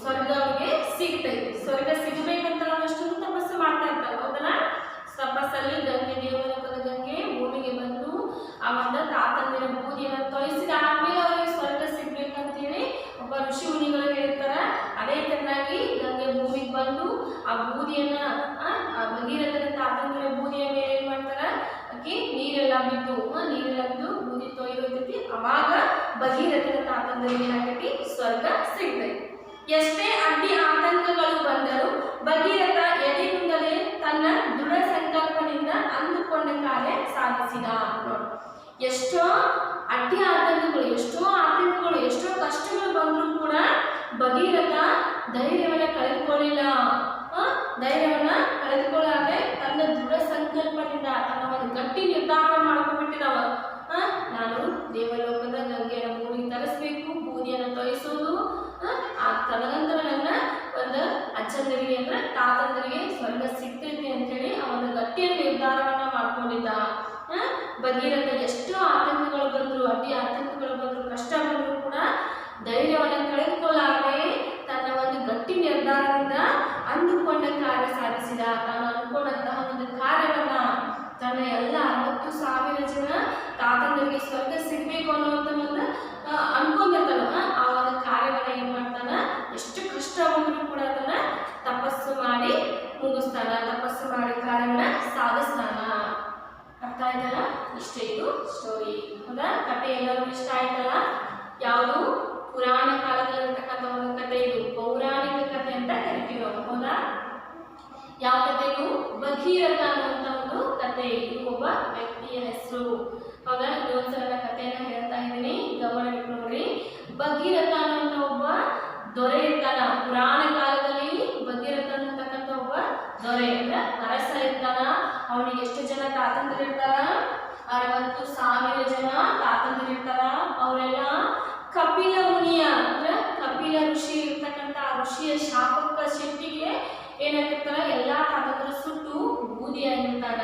ಸ್ವರ್ಗ ಅವರಿಗೆ ಸಿಗ್ತೈತಿ. ಸ್ವರ್ಗ ಸಿಗಬೇಕಂತ ನಾವು ಅಷ್ಟೊಂದು ತಪಸ್ಸು ಮಾಡ್ತಾ ಇರ್ತಾರೆ, ಹೌದಲ್ಲ. ತಪಸ್ಸಲ್ಲಿ ಗಂಗೆ ದೇವಲೋಕದ ಗಂಗೆ ಭೂಮಿಗೆ ಬಂದು ಆ ಒಂದು ತಾತಂದಿರ ಬೂದಿಯನ್ನು ತೊಯಿಸಿದ ಆದ್ಮೇಲೆ ಅವರಿಗೆ ಸ್ವರ್ಗ ಸಿಗ್ಬೇಕಂತೇಳಿ ಒಬ್ಬ ಋಷಿ ಮುನಿಗಳು ಹೇಳ್ತಾರ. ಅದೇ ಚೆನ್ನಾಗಿ ಗಂಗೆ ಭೂಮಿಗೆ ಬಂದು ಆ ಬೂದಿಯನ್ನ ಆ ಭಗೀರಥನ ತಾತಂದಿರ ಬೂದಿಯ ಮೇಲೆ ಏನ್ ಮಾಡ್ತಾರ, ಆಕಿ ನೀರೆಲ್ಲ ಬಿದ್ದು ಬೂದಿ ತೊಯ್ದೈತಿ. ಅವಾಗ ಭಗೀರಥನ ತಾತಂದರಿಗೆ ಏನಾಗೈತಿ, ಸ್ವರ್ಗ ಸಿಗ್ತೈತಿ. ಎಷ್ಟೇ ಅಡ್ಡಿ ಆತಂಕಗಳು ಬಂದರೂ ಭಗೀರಥ ಎದೆಗುಂದದೆ ತನ್ನ ದೃಢ ಸಂಕಲ್ಪದಿಂದ ಅಂದುಕೊಂಡ ಕಾರ್ಯ ಸಾಧಿಸಿದ. ಎಷ್ಟೋ ಅಡ್ಡಿ ಆತಂಕಗಳು, ಎಷ್ಟೋ ಕಷ್ಟಗಳು ಬಂದರೂ ಕೂಡ ಭಗೀರಥ ಧೈರ್ಯವನ್ನ ಕಳೆದುಕೊಳ್ಳಿಲ್ಲ. ಕಳೆದುಕೊಳ್ಳಾದೆ ತನ್ನ ದೃಢ ಸಂಕಲ್ಪದಿಂದ ತನ್ನ ಒಂದು ಗಟ್ಟಿ ನಿರ್ಧಾರ ಮಾಡ್ಕೊಂಡ್ಬಿಟ್ಟಿದವ. ನಾನು ದೇವಲೋಕದ ಗಂಗೆಯನ್ನು ಭೂಮಿಗೆ ತರಿಸ್ಬೇಕು, ಬೂದಿಯನ್ನು ತೊಯಿಸೋದು, ಆ ತದನಂತರ ನನ್ನ ಒಂದು ಅಜ್ಜ ಅಜ್ಜಂದರಿಗೆ ಅಂದ್ರೆ ತಾತಂದರಿಗೆ ಸ್ವರ್ಗ ಸಿಗ್ತೈತಿ ಅಂತೇಳಿ ಅವನ ಗಟ್ಟಿಯ ನಿರ್ಧಾರವನ್ನ ಮಾಡ್ಕೊಂಡಿದ್ದ. ಭಗೀರಥ ಎಷ್ಟು ಆತಂಕಗಳು ಬಂದ್ರು, ಅಡ್ಡಿ ಆತಂಕಗಳು ಬಂದ್ರು, ಕಷ್ಟ ಬಂದ್ರು ಕೂಡ ಧೈರ್ಯವನ್ನು ಕಳೆದುಕೊಳ್ಳಾರದೆ ತನ್ನ ಒಂದು ಗಟ್ಟಿ ನಿರ್ಧಾರದಿಂದ ಅಂದುಕೊಂಡ ಕಾರ್ಯ ಸಾಧಿಸಿದ. ತಾನು ಅಂದುಕೊಂಡಂತಹ ಒಂದು ಕಾರ್ಯವನ್ನ ತನ್ನ ಎಲ್ಲ 60,000 ಜನ ತಾತಂದರಿಗೆ ಸ್ವರ್ಗ ಸಿಗ್ಬೇಕು ಅನ್ನುವಂಥ ಒಂದು ಅನ್ಕೊಂಡಿರ್ತಾನ. ಆ ಒಂದು ಕಾರ್ಯವನ್ನ ಏನ್ ಮಾಡ್ತಾನ, ಎಷ್ಟು ಕಷ್ಟ ಬಂದ್ರು ಕೂಡ ಅದನ್ನ ತಪಸ್ಸು ಮಾಡಿ ಮುಗಿಸ್ತಾನ, ತಪಸ್ಸು ಮಾಡಿ ಕಾರ್ಯವನ್ನ ಸಾಧಿಸ್ತಾನ. ಅರ್ಥ ಆಯ್ತಲ್ಲ? ಇಷ್ಟೇ ಇದು ಸ್ಟೋರಿ. ಹೌದಾ? ಕತೆ ಎಲ್ಲರಿಗೂ ಇಷ್ಟ ಆಯ್ತಲ್ಲ? ಯಾವುದು ಪುರಾಣ ಕಾಲದಲ್ಲಿರ್ತಕ್ಕಂಥ ಒಂದು ಕತೆ, ಇದು ಪೌರಾಣಿಕ ಕತೆ ಅಂತ ಕರಿತೀವಿ ನಾವು. ಹೌದಾ? ಯಾವ ಕತೆ ಇದು? ಭಗೀರಥ ಅನ್ನುವಂಥ ಒಂದು ಕತೆ. ಇದು ಒಬ್ಬ ವ್ಯಕ್ತಿಯ ಹೆಸರು. ಹೌದಾ? ಇನ್ನೊಂದ್ಸಲ ಕಥೆಯನ್ನ ಹೇಳ್ತಾ ಇದ್ದೀನಿ, ಗಮನವಿಟ್ಟು ನೋಡ್ರಿ. ಭಗೀರಥ ಅನ್ನುವಂಥ ಒಬ್ಬ ದೊರೆ ಇರ್ತಾನ. ಪುರಾಣ ಕಾಲದಲ್ಲಿ ಭಗೀರಥ ಅನ್ನತಕ್ಕಂಥ ಒಬ್ಬ ದೊರೆ ಅಂದ್ರೆ ಅರಸ ಇರ್ತಾನ. ಅವನಿಗೆ ಎಷ್ಟು ಜನ ತಾತಂದಿರಿರ್ತಾರ? 60,000 ಜನ ತಾತಂದಿರಿರ್ತಾರ. ಅವರೆಲ್ಲ ಕಪಿಲ ಮುನಿಯ ಅಂದ್ರೆ ಕಪಿಲ ಋಷಿ ಇರ್ತಕ್ಕಂಥ ಆ ಋಷಿಯ ಶಾಪಕ ಶಕ್ತಿಗೆ ಏನಾಗಿರ್ತಾರ, ಎಲ್ಲಾ ತಾತಂದ್ರು ಸುಟ್ಟು ಬೂದಿಯಾಗಿರ್ತಾರ.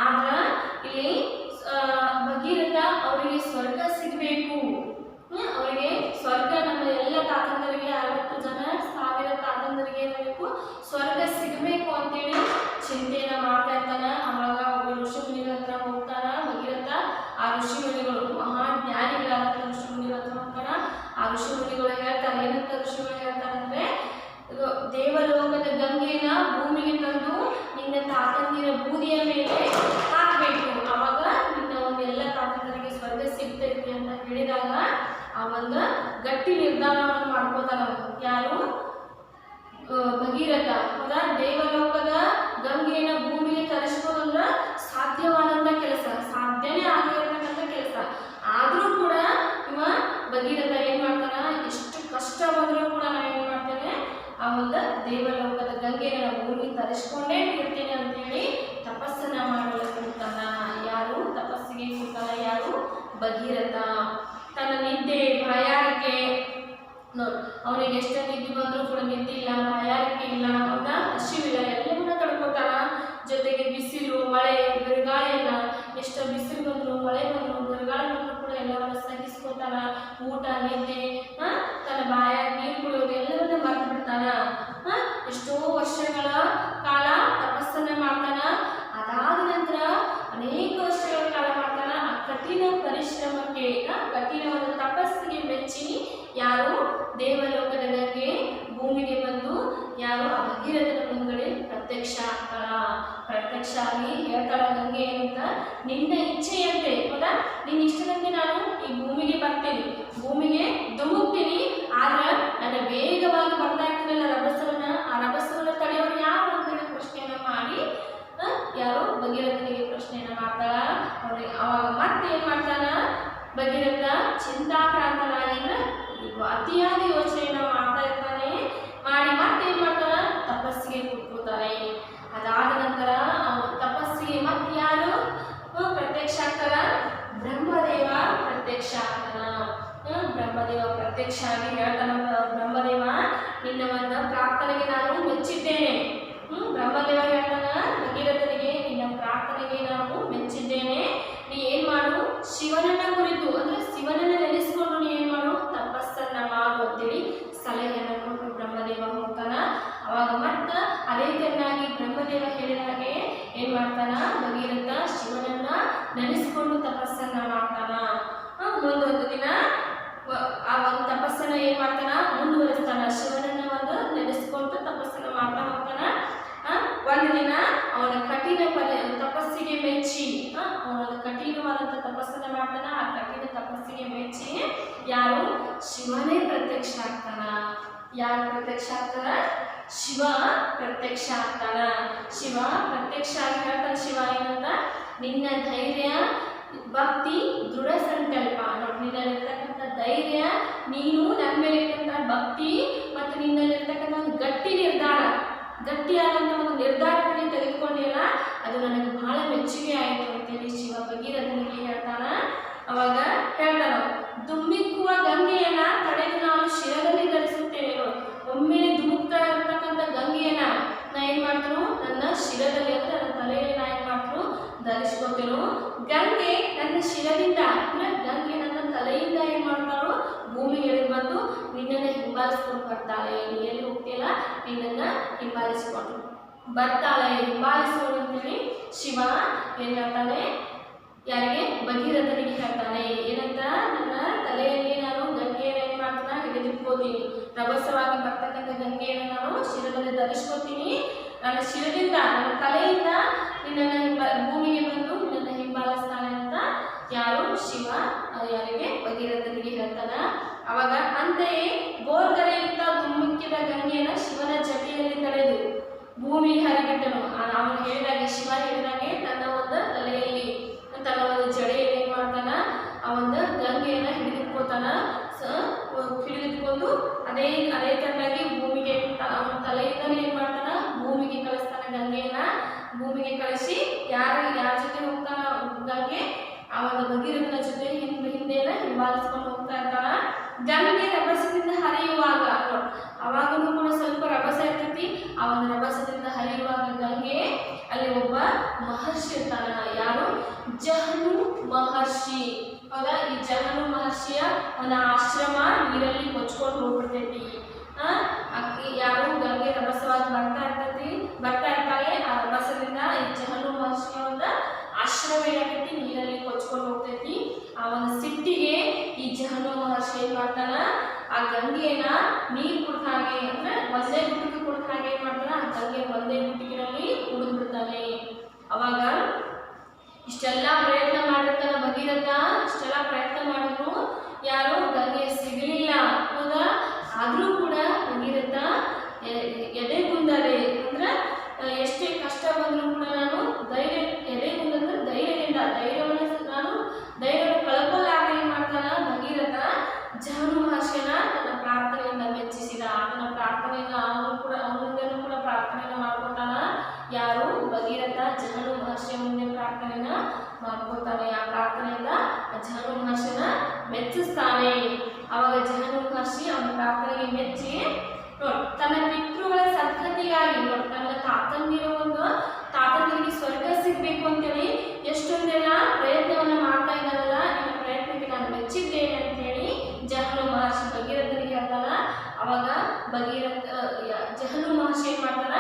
ಆದ್ರ ಇಲ್ಲಿ ಭಗೀರಥ ಅವರಿಗೆ ಸ್ವರ್ಗ ಸಿಗಬೇಕು, ಅವರಿಗೆ ಸ್ವರ್ಗ, ನಮ್ಮ ಎಲ್ಲ ತಾತಂದರಿಗೆ 60,000 ತಾತಂದರಿಗೆ ಏನಾಗಬೇಕು, ಸ್ವರ್ಗ ಸಿಗಬೇಕು ಅಂತೇಳಿ ಚಿಂತೆಯನ್ನ ಮಾಡ್ತಾ ಇರ್ತಾನ. ಅವಾಗ ಒಬ್ಬ ಋಷಿ ಮುನಿಗಳ ಹತ್ರ ಹೋಗ್ತಾನ ಭಗೀರಥ. ಆ ಋಷಿ ಮುನಿಗಳು ಮಹಾಜ್ಞಾನಿಗಳಾದಂಥ ಋಷಿ ಮುನಿಗಳ ಹತ್ರ ಹೋಗ್ತಾನ. ಆ ಋಷಿ ಮುನಿಗಳು ಹೇಳ್ತಾರೆ, ಏನಂತ ಋಷಿಗಳು ಹೇಳ್ತಾರಂದ್ರೆ, ದೇವಲೋಕದ ಗಂಗೆನ ಭೂಮಿಗೆ ತಂದು ನಿನ್ನ ತಾತಂದಿರ ಬೂದಿಯ ಮೇಲೆ ಹಾಕಬೇಕು, ಅವಾಗ ನಿನ್ನ ಒಂದು ಎಲ್ಲ ತಾತಂದರಿಗೆ ಸ್ವರ್ಗ ಸಿಗ್ತೈತಿ ಅಂತ ಹೇಳಿದಾಗ ಆ ಒಂದು ಗಟ್ಟಿ ನಿರ್ಧಾರವನ್ನು ಮಾಡ್ಕೋತಾನ. ಯಾರು? ಭಗೀರಥ. ಹೌದಾ? ದೇವಲೋಕದ ಗಂಗೆನ ಭೂಮಿಗೆ ತರಿಸ್ಕೋದಂದ್ರ ಸಾಧ್ಯವಾದಂಥ ಕೆಲಸ, ಸಾಧ್ಯನೇ ಆಗಿರತಕ್ಕಂಥ ಕೆಲಸ. ಆದ್ರೂ ಕೂಡ ಇವ ಭಗೀರಥ ಏನ್ ಮಾಡ್ತಾನ, ಎಷ್ಟು ಕಷ್ಟ ಬಂದರೂ ಕೂಡ ನಾ ಏನ್ ಮಾಡ್ತೇನೆ, ಆ ಒಂದು ದೇವಲೋಕದ ಗಂಗೆನ ಭೂಮಿಗೆ ತರಿಸ್ಕೊಂಡೇ ಇರ್ತೇನೆ ಅಂತೇಳಿ ತಪಸ್ಸನ್ನ ಮಾಡಲು ಕೂತಾನ. ಯಾರು ತಪಸ್ಸಿಗೆ ಕೂತಾನ? ಯಾರು? ಭಗೀರಥ. ತನ್ನ ನಿದ್ದೆ, ಬಾಯಾರಿಕೆ ನೋಡಿ, ಅವನಿಗೆ ಎಷ್ಟು ನಿದ್ದೆ ಬಂದರೂ ಕೂಡ ನಿದ್ದೆ ಇಲ್ಲ, ಬಾಯಾರಿಕೆ ಇಲ್ಲ, ಹೌದಾ, ಹಸಿವಿಲ್ಲ, ಎಲ್ಲವನ್ನ ತಡ್ಕೋತಾನ. ಜೊತೆಗೆ ಬಿಸಿಲು, ಮಳೆ, ಬಿರುಗಾಳಿ ಎಲ್ಲ, ಎಷ್ಟು ಬಿಸಿಲು ಬಂದ್ರು, ಮಳೆ ಬಂದ್ರು, ಬಿರುಗಾಳಿ ಬಂದ್ರು ಕೂಡ ಎಲ್ಲವನ್ನ ಸಹಿಸ್ಕೋತಾನ. ಊಟ, ನಿದ್ದೆ, ತನ್ನ ಬಾಯಾಗಿ ನೀರು ಕುಡಿಯೋದು ಎಲ್ಲವನ್ನ ಮರೆತು ಬಿಡ್ತಾನ. ಎಷ್ಟೋ ವರ್ಷಗಳ ಕಾಲ ತಪಸ್ಸನ್ನ ಮಾಡ್ತಾನ. ಅದಾದ ನಂತರ ಅನೇಕ ವರ್ಷಗಳ ಕಾಲ ಮಾಡ್ತಾನ. ಆ ಕಠಿಣ ಪರಿಶ್ರಮಕ್ಕೆ, ಕಠಿಣವಾದ ತಪಸ್ಸಿಗೆ ಮೆಚ್ಚಿ ಯಾರು? ದೇವಲೋಕದ ಗಂಗೆ ಭೂಮಿಗೆ ಬಂದು ಯಾರು? ಆ ಭಗೀರಥನ ಮುಂದ್ಗಡೆ ಪ್ರತ್ಯಕ್ಷ ಆಗ್ತಾಳ. ಪ್ರತ್ಯಕ್ಷ ಆಗಿ ಹೇಳ್ತಾಳ ಗಂಗೆ ಏನಂತ, ನಿನ್ನ ಇಚ್ಛೆಯಂತೆ, ಹೌದಾ, ನಿನ್ನ ಇಷ್ಟದಂತೆ ನಾನು ಈ ಭೂಮಿಗೆ ಬರ್ತೀನಿ, ಭೂಮಿಗೆ ಧುಮುಕ್ತೀನಿ. ಆದ್ರೆ ನನ್ನ ವೇಗವಾಗಿ ಬರ್ತಾ ಇರ್ತೀನಲ್ಲ ರಭಸವನ್ನ, ಆ ರಭಸವನ್ನ ತಡೆಯೋರು ಯಾರು ಅಂತೇಳಿ ಪ್ರಶ್ನೆಯನ್ನ ಮಾಡಿ ಯಾರು? ಭಗೀರಥನಿಗೆ ಪ್ರಶ್ನೆಯನ್ನ ಮಾಡ್ತಾಳ. ಅವ್ರಿಗೆ ಅವಾಗ ಮತ್ತೆ ಏನ್ ಮಾಡ್ತಾನ ಭಗೀರಥ? ಚಿಂತಾಕ್ರಾಂತನಾಗಿ ಅತಿಯಾದ ಯೋಚನೆಯನ್ನ ಮಾಡ್ತಾ ಇರ್ತಾನೆ. ಮಾಡಿ ಮತ್ತೆ ಏನ್ ಮಾಡ್ತಾನ? ತಪಸ್ಸಿಗೆ ಕೂತ್ಕೋತಾನೆ. ಅದಾದ ನಂತರ ಅವನು ತಪಸ್ಸಿಗೆ ಮತ್ತೆ ಯಾರು ಪ್ರತ್ಯಕ್ಷ ಆಗ್ತಾರ? ಬ್ರಹ್ಮದೇವ ಪ್ರತ್ಯಕ್ಷ ಆಗ್ತಾನ. ಬ್ರಹ್ಮದೇವ ಪ್ರತ್ಯಕ್ಷ ಆಗಿ ಹೇಳ್ತಾನ, ಬ್ರಹ್ಮದೇವ ನಿನ್ನ ಒಂದು ಪ್ರಾರ್ಥನೆಗೆ ನಾನು ಮೆಚ್ಚಿದ್ದೇನೆ. ಬ್ರಹ್ಮದೇವ ಹೇಳ್ತಾನ ಭಗೀರಥನಿಗೆ, ನಿನ್ನ ಪ್ರಾರ್ಥನೆಗೆ ನಾನು ಮೆಚ್ಚಿದ್ದೇನೆ. ನೀ ಏನ್ ಮಾಡು, ಶಿವನನ್ನ ಕುರಿತು ಅಂದ್ರೆ ಶಿವನನ್ನ ನೆನೆಸ್ಕೊಂಡು ನೀ ಏನ್ ಮಾಡು, ತಪಸ್ಸನ್ನ ಮಾಡು ಅಂತೇಳಿ ಸಲಹೆಯನ್ನು ಕೊಟ್ಟು ಬ್ರಹ್ಮದೇವ ಹೋಗ್ತಾನ. ಅವಾಗ ಮತ್ತ ಅದೇ ಚೆನ್ನಾಗಿ ಬ್ರಹ್ಮದೇವ ಹೇಳಿದ ಹಾಗೆ ಏನ್ ಮಾಡ್ತಾನ ಭಗೀರಥ? ಶಿವನನ್ನ ನೆನೆಸ್ಕೊಂಡು ತಪಸ್ಸನ್ನ ಮಾಡ್ತಾನ. ಮುಂದೊಂದು ದಿನ ಆ ಒಂದು ತಪಸ್ಸನ್ನ ಏನ್ ಮಾಡ್ತಾನ? ಮುಂದುವರಿಸ್ತಾನ. ಶಿವನನ್ನ ಒಂದು ನೆನೆಸ್ಕೊಂಡು ತಪಸ್ಸನ್ನ ಮಾಡ್ತಾ ಹೋಗ್ತಾನ. ಒಂದು ದಿನ ಅವನ ಕಠಿಣ ತಪಸ್ಸಿಗೆ ಮೆಚ್ಚಿ, ಅವನ ಕಠಿಣವಾದಂಥ ತಪಸ್ಸನ್ನ ಮಾಡ್ತಾನ. ಆ ಕಠಿಣ ತಪಸ್ಸಿಗೆ ಮೆಚ್ಚಿ ಯಾರು? ಶಿವನೇ ಪ್ರತ್ಯಕ್ಷ ಆಗ್ತಾನ. ಯಾರು ಪ್ರತ್ಯಕ್ಷ ಆಗ್ತಾರ? ಶಿವ ಪ್ರತ್ಯಕ್ಷ ಆಗ್ತಾನ. ಶಿವ ಪ್ರತ್ಯಕ್ಷ ಆಗಿ ಹೇಳ್ತಾನ, ಶಿವ ಏನಂತ, ನಿನ್ನ ಧೈರ್ಯ, ಭಕ್ತಿ, ದೃಢ ಸಂಕಲ್ಪ, ನೋಡಿ ನಿನ್ನಲ್ಲಿರ್ತಕ್ಕಂಥ ಧೈರ್ಯ, ನೀನು ನನ್ನ ಮೇಲೆ ಇರ್ತಕ್ಕಂಥ ಭಕ್ತಿ ಮತ್ತು ನಿನ್ನಲ್ಲಿರ್ತಕ್ಕಂಥ ಒಂದು ಗಟ್ಟಿ ನಿರ್ಧಾರ, ಗಟ್ಟಿಯಾದಂಥ ಒಂದು ನಿರ್ಧಾರವನ್ನು ತೆಗೆದುಕೊಂಡಿಲ್ಲ, ಅದು ನನಗೆ ಬಹಳ ಮೆಚ್ಚುಗೆ ಆಯಿತು ಅಂತೇಳಿ ಶಿವ ಭಗೀರಥನಿಗೆ ಹೇಳ್ತಾನ. ಅವಾಗ ಹೇಳ್ತಾನ, ಧುಮ್ಮಿಕ್ಕುವ ಗಂಗೆಯನ್ನ ತಡೆದು ನಾನು ಶಿರದಲ್ಲಿ ಧರಿಸುತ್ತೇನೆ. ನೋಡಿ, ಒಮ್ಮೆಲೆ ಧುಮುಕ್ತಾ ಇರ್ತಕ್ಕಂಥ ತರಿಸ್ಕೊತೇನೋ, ಗಂಗೆ ನನ್ನ ಶಿರದಿಂದ ಅಂದ್ರೆ ಗಂಗೆ ನನ್ನ ತಲೆಯಿಂದ ಏನ್ ಮಾಡ್ತಾರೋ ಭೂಮಿಗೆ ಎಳೆದು ಬಂದು ನಿನ್ನನ್ನು ಹಿಂಬಾಲಿಸ್ಕೊಂಡು ಬರ್ತಾಳೆ. ನೀ ಎಲ್ಲಿ ಹೋಗ್ತೀಯಲ್ಲ ನಿನ್ನನ್ನ ಹಿಂಬಾಲಿಸ್ಕೊಂಡು ಬರ್ತಾಳೆ, ಹಿಂಬಾಲಿಸ್ಕೊಂಡು ಅಂತೇಳಿ ಶಿವ ಏನ್ ಹೇಳ್ತಾನೆ, ಯಾರಿಗೆ ಭಗೀರಥನಿಗೆ ಹೇಳ್ತಾನೆ. ಏನಂತ, ನನ್ನ ತಲೆಯಲ್ಲಿ ನಾನು ಗಂಗೆಯನ್ನು ಏನ್ ಮಾಡ್ತಾನ ಹಿಡಿದಿಟ್ಕೋತೀನಿ, ರಭಸವಾಗಿ ಬರ್ತಕ್ಕಂಥ ಗಂಗೆಯನ್ನು ನಾನು ಶಿರದಲ್ಲಿ ಧರಿಸ್ಕೋತೀನಿ, ನನ್ನ ಶಿರದಿಂದ ನನ್ನ ತಲೆಯಿಂದ ನಿನ್ನನ್ನು ಭೂಮಿಗೆ ಬಂದು ನಿನ್ನನ್ನು ಹಿಂಬಾಲಿಸ್ತಾನೆ ಅಂತ ಯಾರು ಶಿವ ಯಾರಿಗೆ ಭಗೀರಥನಿಗೆ ಹೇಳ್ತಾನ. ಅವಾಗ ಅಂತೆಯೇ ಬೋರ್ಗರೆಯುತ್ತಾ ಧುಮ್ಮಿಕ್ಕಿದ ಗಂಗೆಯನ್ನು ಶಿವನ ಜಟೆಯಲ್ಲಿ ತಡೆದು ಭೂಮಿಗೆ ಹರಿಬಿಟ್ಟನು. ಅವನು ಹೇಳಿದಾಗೆ, ಶಿವ ಹೇಳಿದಾಗೆ ತನ್ನ ಒಂದು ತಲೆಯಲ್ಲಿ ತನ್ನ ಒಂದು ಜಡೆಯಲ್ಲಿ ಏನ್ ಮಾಡ್ತಾನ, ಆ ಒಂದು ಗಂಗೆಯನ್ನ ಹಿಡಿದಿಟ್ಕೋತಾನ. ಹಿಡಿದಿಟ್ಕೊಂಡು ಅದೇ ತರನಾಗಿ ಭೂಮಿಗೆ ಅವನ ತಲೆಯಿಂದಲೇ ಏನ್ ಮಾಡ್ತಾನ, ಭೂಮಿಗೆ ಕಳಿಸ್ತಾನ. ಗಂಗೆಯನ್ನ ಭೂಮಿಗೆ ಕಳಿಸಿ ಯಾರ ಜೊತೆ ಹೋಗ್ತಾನ ಗಂಗೆ, ಆ ಒಂದು ಭಗೀರಥನ ಜೊತೆ ಹಿಂದೆನ ಹಿಂಬಾಲಿಸ್ಕೊಂಡು ಹೋಗ್ತಾ ಇರ್ತಾನ. ಗಂಗೆ ರಭಸದಿಂದ ಹರಿಯುವಾಗ, ಅವಾಗಲೂ ಕೂಡ ಸ್ವಲ್ಪ ರಭಸ ಇರ್ತೈತಿ. ಆ ಒಂದು ರಭಸದಿಂದ ಹರಿಯುವಾಗ ಗಂಗೆ ಅಲ್ಲಿ ಒಬ್ಬ ಮಹರ್ಷಿ ಇರ್ತಾನ. ಯಾರು? ಜಹನು ಮಹರ್ಷಿ. ಹೌದಾ? ಈ ಜಹನು ಮಹರ್ಷಿಯ ಒಂದು ಆಶ್ರಮ ನೀರಲ್ಲಿ ಕೊಚ್ಕೊಂಡು ಹೋಗ್ಬಿಡ್ತೈತಿ. ಯಾರು? ಗಂಗೆ ರಭಸವಾಗಿ ಬರ್ತಾ ಇರ್ತಾಳೆ. ಆ ರಭಸದಿಂದ ಈ ಜಹನು ಮಹರ್ಷಿಯ ಒಂದು ಆಶ್ರಮ ಏನಾಗೈತಿ ನೀರಲ್ಲಿ ಕೊಚ್ಕೊಂಡು ಹೋಗ್ತೈತಿ. ಆ ಒಂದು ಸಿಟ್ಟಿಗೆ ಈ ಜಹನು ಮಹರ್ಷಿ ಏನ್ ಮಾಡ್ತಾನ, ಆ ಗಂಗೆಯನ್ನ ನೀರು ಕುಡ್ದ ಹಾಗೆ ಅಂದ್ರೆ ಒಂದೇ ಗುಟ್ಟಿಗೆ ಕುಡ್ದ ಹಾಗೆ ಏನ್ ಮಾಡ್ತಾನ, ಆ ಗಂಗೆ ಒಂದೇ ಗುಟ್ಟಿಗೆನಲ್ಲಿ ಕುಡಿದ್ಬಿಡ್ತಾನೆ. ಅವಾಗ ಇಷ್ಟೆಲ್ಲ ಪ್ರಯತ್ನ ಮಾಡಿರ್ತಾನ ಭಗೀರಥ. ಇಷ್ಟೆಲ್ಲ ಪ್ರಯತ್ನ ಮಾಡಿದ್ರು ಯಾರು ಗಂಗೆ ಸಿಗಲಿಲ್ಲ. ಹೌದಾ? ಆದ್ರೂ ಕೂಡ ಭಗೀರಥ ಎದೆಗುಂದರೆ ಅಂದ್ರೆ ಎಷ್ಟೇ ಕಷ್ಟ ಬಂದರೂ ಕೂಡ ನಾನು ಎದೆಗುಂದಂದ್ರೆ ಧೈರ್ಯವನ್ನು ಕಳ್ಕೊಳ್ಳಾಗ ಏನ್ ಮಾಡ್ತಾನ ಭಗೀರಥ ಜಹನು ಮಹರ್ಷಿಯನ್ನ ತನ್ನ ಪ್ರಾರ್ಥನೆಯಿಂದ ಮೆಚ್ಚಿಸಿದ. ತನ್ನ ಪ್ರಾರ್ಥನೆಯಿಂದ ಅವನಿಂದನೂ ಕೂಡ ಪ್ರಾರ್ಥನೆಯನ್ನು ಮಾಡ್ಕೊತಾನ. ಯಾರು? ಭಗೀರಥ ಜಹನು ಮಹರ್ಷಿಯ ಮುಂದೆ ಪ್ರಾರ್ಥನೆಯನ್ನ ಮಾಡ್ಕೊತಾನೆ. ಆ ಪ್ರಾರ್ಥನೆಯಿಂದ ಜಹನು ಮಹರ್ಷಿಯನ್ನ ಮೆಚ್ಚಿಸ್ತಾನೆ. ಅವಾಗ ಜಹನು ಮಹರ್ಷಿ ಅವನ ಪ್ರಾರ್ಥನೆಗೆ ಮೆಚ್ಚಿ ತನ್ನ ಪಿತೃಗಳ ಸದ್ಗತಿಗಾಗಿ ತನ್ನ ತಾತಂದಿರಿಗೆ ಸ್ವರ್ಗ ಸಿಗ್ಬೇಕು ಅಂತೇಳಿ ಎಷ್ಟೊಂದೆಲ್ಲ ಪ್ರಯತ್ನವನ್ನ ಮಾಡ್ತಾ ಇದ್ದಾನಲ್ಲ, ನಿನ್ನ ಪ್ರಯತ್ನಕ್ಕೆ ನಾನು ಮೆಚ್ಚಿದ್ದೇನೆ ಅಂತೇಳಿ ಜಹನು ಮಹರ್ಷಿ ಭಗೀರಥನಿಗೆ ಹೇಳ್ತಾನ. ಅವಾಗ ಜಹನು ಮಹರ್ಷಿ ಏನ್ ಮಾಡ್ತಾನ,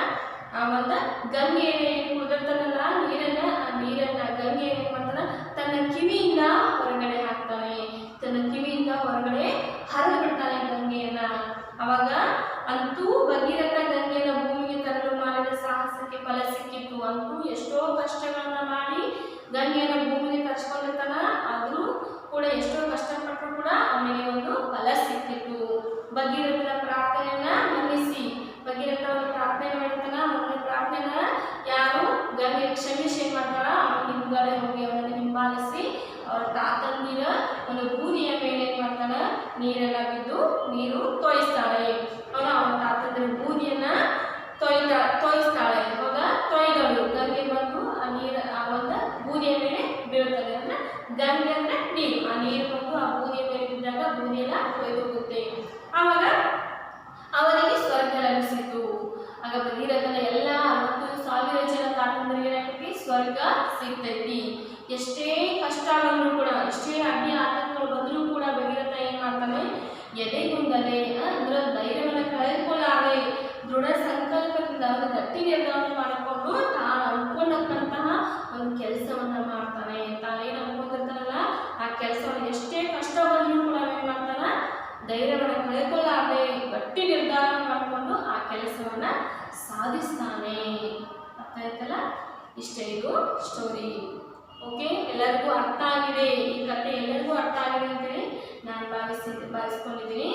ಆ ಒಂದು ಗಂಗೆಯನ್ನು ಕುದಿರ್ತಾನಲ್ಲ ನೀರನ್ನ ಗಂಗೆಯನ್ನು ಏನ್ ಮಾಡ್ತಾನ ತನ್ನ ಕಿವಿಯಿಂದ ಹೊರಗಡೆ ಹಾಕ್ತಾನೆ. ತನ್ನ ಕಿವಿಯಿಂದ ಹೊರಗಡೆ ಹರಿದು ಬಿಡ್ತಾನೆ ಗಂಗೆಯನ್ನ. ಅವಾಗ ಅಂತೂ ಭಗೀರಥ ಗಂಗೆಯನ್ನು ಭೂಮಿಗೆ ತರಲು ಮಾಡಿದ ಸಾಹಸಕ್ಕೆ ಫಲ ಸಿಕ್ಕಿತ್ತು. ಅಂತೂ ಎಷ್ಟೋ ಕಷ್ಟಗಳನ್ನ ಮಾಡಿ ಗಂಗೆಯನ್ನು ಭೂಮಿಗೆ ತರಿಸ್ಕೊಂಡಿರ್ತಾನ. ಆದ್ರೂ ಕೂಡ ಎಷ್ಟೋ ಕಷ್ಟಪಟ್ಟರು ಕೂಡ ಅವನಿಗೆ ಒಂದು ಫಲ ಸಿಕ್ಕಿತ್ತು. ಭಗೀರಥನ ಪ್ರಾರ್ಥನೆಯನ್ನ ಮನ್ನಿಸಿ ಭಗೀರಥ ಒಂದು ಪ್ರಾರ್ಥನೆ ಮಾಡಿರ್ತಾನ. ಅವನ ಪ್ರಾರ್ಥನೆನ ಯಾರು ಗಂಗೆ ಕ್ಷಮಿಸಿ ಏನ್ ಮಾಡ್ತಾಳ, ಅವನ ಹಿಂದ್ಗಡೆ ಹೋಗಿ ಅವನನ್ನು ಹಿಂಬಾಲಿಸಿ ಅವರ ತಾತಂದಿರ ಒಂದು ಬೂದಿಯ ಮೇಲೆ ಏನ್ ಮಾಡ್ತಾಳ, ನೀರೆಲ್ಲ ಬಿದ್ದು ನೀರು ತೋಯಿಸ್ತಾಳೆ. ಅವನ ತಾತಂದಿರ ಬೂದಿಯನ್ನ ತೋಯಿಸ್ತಾಳೆ. ಅವಾಗ ತೊಯ್ದಳು ಗಂಗೆ ಬಂದು ಆ ಒಂದು ಬೂದಿಯ ಮೇಲೆ ಬೀಳ್ತದೆ. ಅಂದ್ರೆ ಗಂಗೆ ಅಂದ್ರೆ ನೀರು, ಆ ನೀರು ಬಂದು ಆ ಬೂದಿಯ ಮೇಲೆ ಬಿದ್ದಾಗ ಬೂದಿಯೆಲ್ಲ ತೊಯ್ದು ಹೋಗುತ್ತೆ. ಆವಾಗ ಅವರಿಗೆ ಸ್ವರ್ಗ ಲಭಿಸಿತು. ಆಗ ಭಗೀರಥನ ಎಲ್ಲ 60,000 ಜನ ತಾತಂದರಿಗೆ ಸ್ವರ್ಗ ಸಿಗ್ತೈತಿ. ಎಷ್ಟೇ ಕಷ್ಟ ಬಂದರೂ ಕೂಡ, ಎಷ್ಟೇ ಅಡ್ಡಿ ಆತಂಕಗಳು ಬಂದರೂ ಕೂಡ ಭಗೀರಥ ಏನ್ ಮಾಡ್ತಾನೆ, ಎದೆಗುಂದದೆ ಅಂದ್ರೆ ಧೈರ್ಯವನ್ನು ಕಳೆದುಕೊಳ್ಳಾದೆ ದೃಢ ಸಂಕಲ್ಪದಿಂದ ಒಂದು ಗಟ್ಟಿ ನಿರ್ಧಾರ ಮಾಡಿಕೊಂಡು ತಾನು ಅನ್ಕೊಂಡಂತಹ ಒಂದು ಕೆಲಸವನ್ನ ಮಾಡ್ತಾನೆ. ತಾನೇನು ಅನ್ಕೊಂಡಿರ್ತಾನಲ್ಲ ಆ ಕೆಲಸವನ್ನು ಎಷ್ಟೇ ಕಷ್ಟ ಬಂದರೂ ಕೂಡ ಏನ್ ಮಾಡ್ತಾನ, ಧೈರ್ಯವನ್ನು ಕಳೆದುಕೊಳ್ಳಾದೆ ಗಟ್ಟಿ ನಿರ್ಧಾರ ಮಾಡಿಕೊಂಡು ಆ ಕೆಲಸವನ್ನ ಸಾಧಿಸ್ತಾನೆ. ಅರ್ಥ ಆಯ್ತಲ್ಲ? ಇಷ್ಟೇ ಇದು ಸ್ಟೋರಿ. ಓಕೆ, ಎಲ್ಲರಿಗೂ ಅರ್ಥ ಆಗಿದೆ. ಈ ಕಥೆ ಎಲ್ಲರಿಗೂ ಅರ್ಥ ಆಗಿದೆ ಅಂತೇಳಿ ನಾನು ಭಾವಿಸ್ಕೊಂಡಿದ್ದೀನಿ.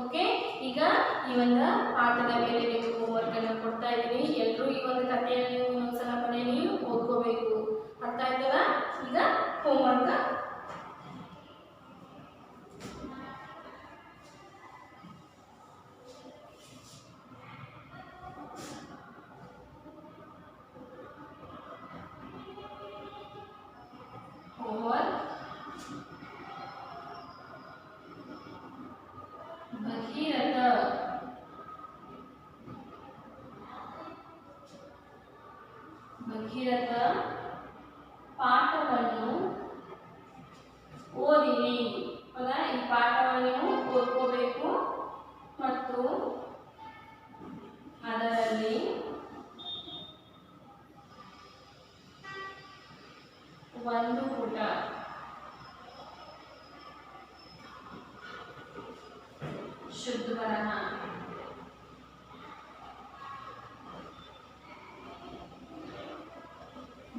ಓಕೆ, ಈಗ ಈ ಒಂದು ಪಾಠದ ಮೇಲೆ ನೀವು ಹೋಮ್ವರ್ಕ್ ಅನ್ನು ಕೊಡ್ತಾ ಇದ್ದೀನಿ. ಎಲ್ಲರೂ ಈ ಒಂದು ಕಥೆಯಲ್ಲಿ ನೀವು ಇನ್ನೊಂದ್ಸಲ ಮನೆಯಲ್ಲಿ ಓದ್ಕೋಬೇಕು. ಅರ್ಥ ಆಯ್ತಲ್ಲ? ಈಗ ಹೋಮ್ವರ್ಕ್ ಭಗೀರಥ ಪಾಠ ಪಾಠವನ್ನು ಓದಿರಿ. ಹೌದಾ, ಈ ಪಾಠವನ್ನು ನೀವು ಓದ್ಕೋಬೇಕು ಮತ್ತು ಅದರಲ್ಲಿ ಒಂದು ಪುಟ ಶುದ್ಧ ಬರಹ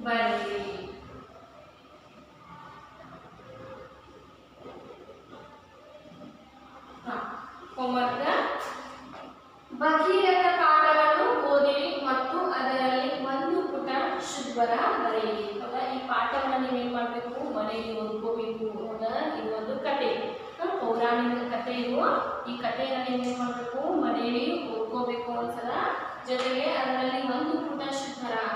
ಬರೆಯಿರಿ. ಹೋಮ್ವರ್ಕ್: ಭಗೀರಥ ಪಾಠವನ್ನು ಓದಿರಿ ಮತ್ತು ಅದರಲ್ಲಿ ಒಂದು ಪುಟ ಶುದ್ಧ ಬರಹ ಬರೆಯಿರಿ. ಹೌದಾ, ಈ ಪಾಠವನ್ನು ನೀವೇನ್ ಮಾಡಬೇಕು, ಮನೆಯಲ್ಲಿ ಓದ್ಕೋಬೇಕು. ಹೌದಾ, ಇದು ಒಂದು ಕತೆ, ಪೌರಾಣಿಕ ಕತೆ. ಇದು ಈ ಕಥೆಯನ್ನು ನೀವೇನ್ ಮಾಡಬೇಕು, ಮನೆಯಲ್ಲಿ ಓದ್ಕೋಬೇಕು ಒಂದ್ಸಲ. ಜೊತೆಗೆ ಅದರಲ್ಲಿ ಒಂದು ಪುಟ ಶುದ್ಧ ಬರಹ,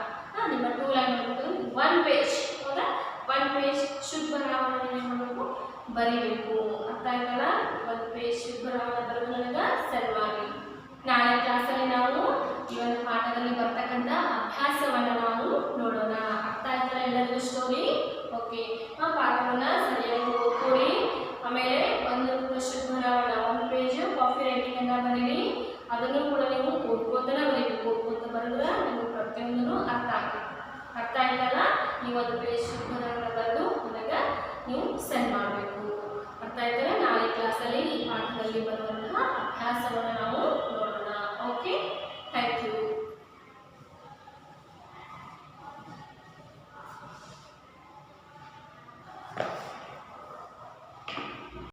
ನಿಮ್ಮ ಟೂಲ್ ನೋಡ್ಬೇಕು, 1 ಪೇಜ್. ಹೌದಾ, 1 ಪೇಜ್ ಶುದ್ಧ ಬರಹವನ್ನು ನೀವೇನ್ ಮಾಡಬೇಕು, ಬರಿಬೇಕು. ಅರ್ಥ ಆಯ್ತಲ್ಲ? 1 ಪೇಜ್ ಶುದ್ಧ ಬರಹವನ್ನು ಬರೆದು ನನಗೆ ಸೆಂಡ್ ಮಾಡಿ. ನಾಳೆ ಕ್ಲಾಸಲ್ಲಿ ನಾವು ಈ ಒಂದು ಪಾಠದಲ್ಲಿ ಬರ್ತಕ್ಕಂಥ ಅಭ್ಯಾಸವನ್ನು ನಾವು ನೋಡೋಣ. ಅರ್ಥ ಆಯ್ತಲ್ಲ ಎಲ್ಲರಿಗೂ ಸ್ಟೋರಿ? ಓಕೆ, ಆ ಪಾಠವನ್ನು ಸರಿಯಾಗಿ ಓದ್ಕೊಳ್ಳಿ. ಆಮೇಲೆ ಒಂದು ಶುದ್ಧ ಬರಹವನ್ನು 1 ಪೇಜ್ ಕಾಪಿ ರೈಟಿಂಗ್ ಅನ್ನ ಬರೀರಿ. ಅದನ್ನು ಕೂಡ ನೀವು ಓದ್ಕೋತನ ಬರೀಬೇಕು. ಓದ್ಕೋತ ಬರೆದ್ರೆ ನಿಮಗೆ ಪ್ರತಿಯೊಂದನ್ನು ಅರ್ಥ ಆಗ್ತದೆ. ಅರ್ಥ ಆಯ್ತಲ್ಲ? ಈ 1 ಪೇಜ್ ಶುದ್ಧ ಬರಹವನ್ನು ಬರೆದು ನನಗೆ ನೀವು ಸೆಂಡ್ ಮಾಡಬೇಕು. ಅರ್ಥ ಆಯ್ತಲ್ಲ? ನಾಳೆ ಕ್ಲಾಸಲ್ಲಿ ಈ ಪಾಠದಲ್ಲಿ ಬರುವಂತಹ ಅಭ್ಯಾಸವನ್ನು ನಾವು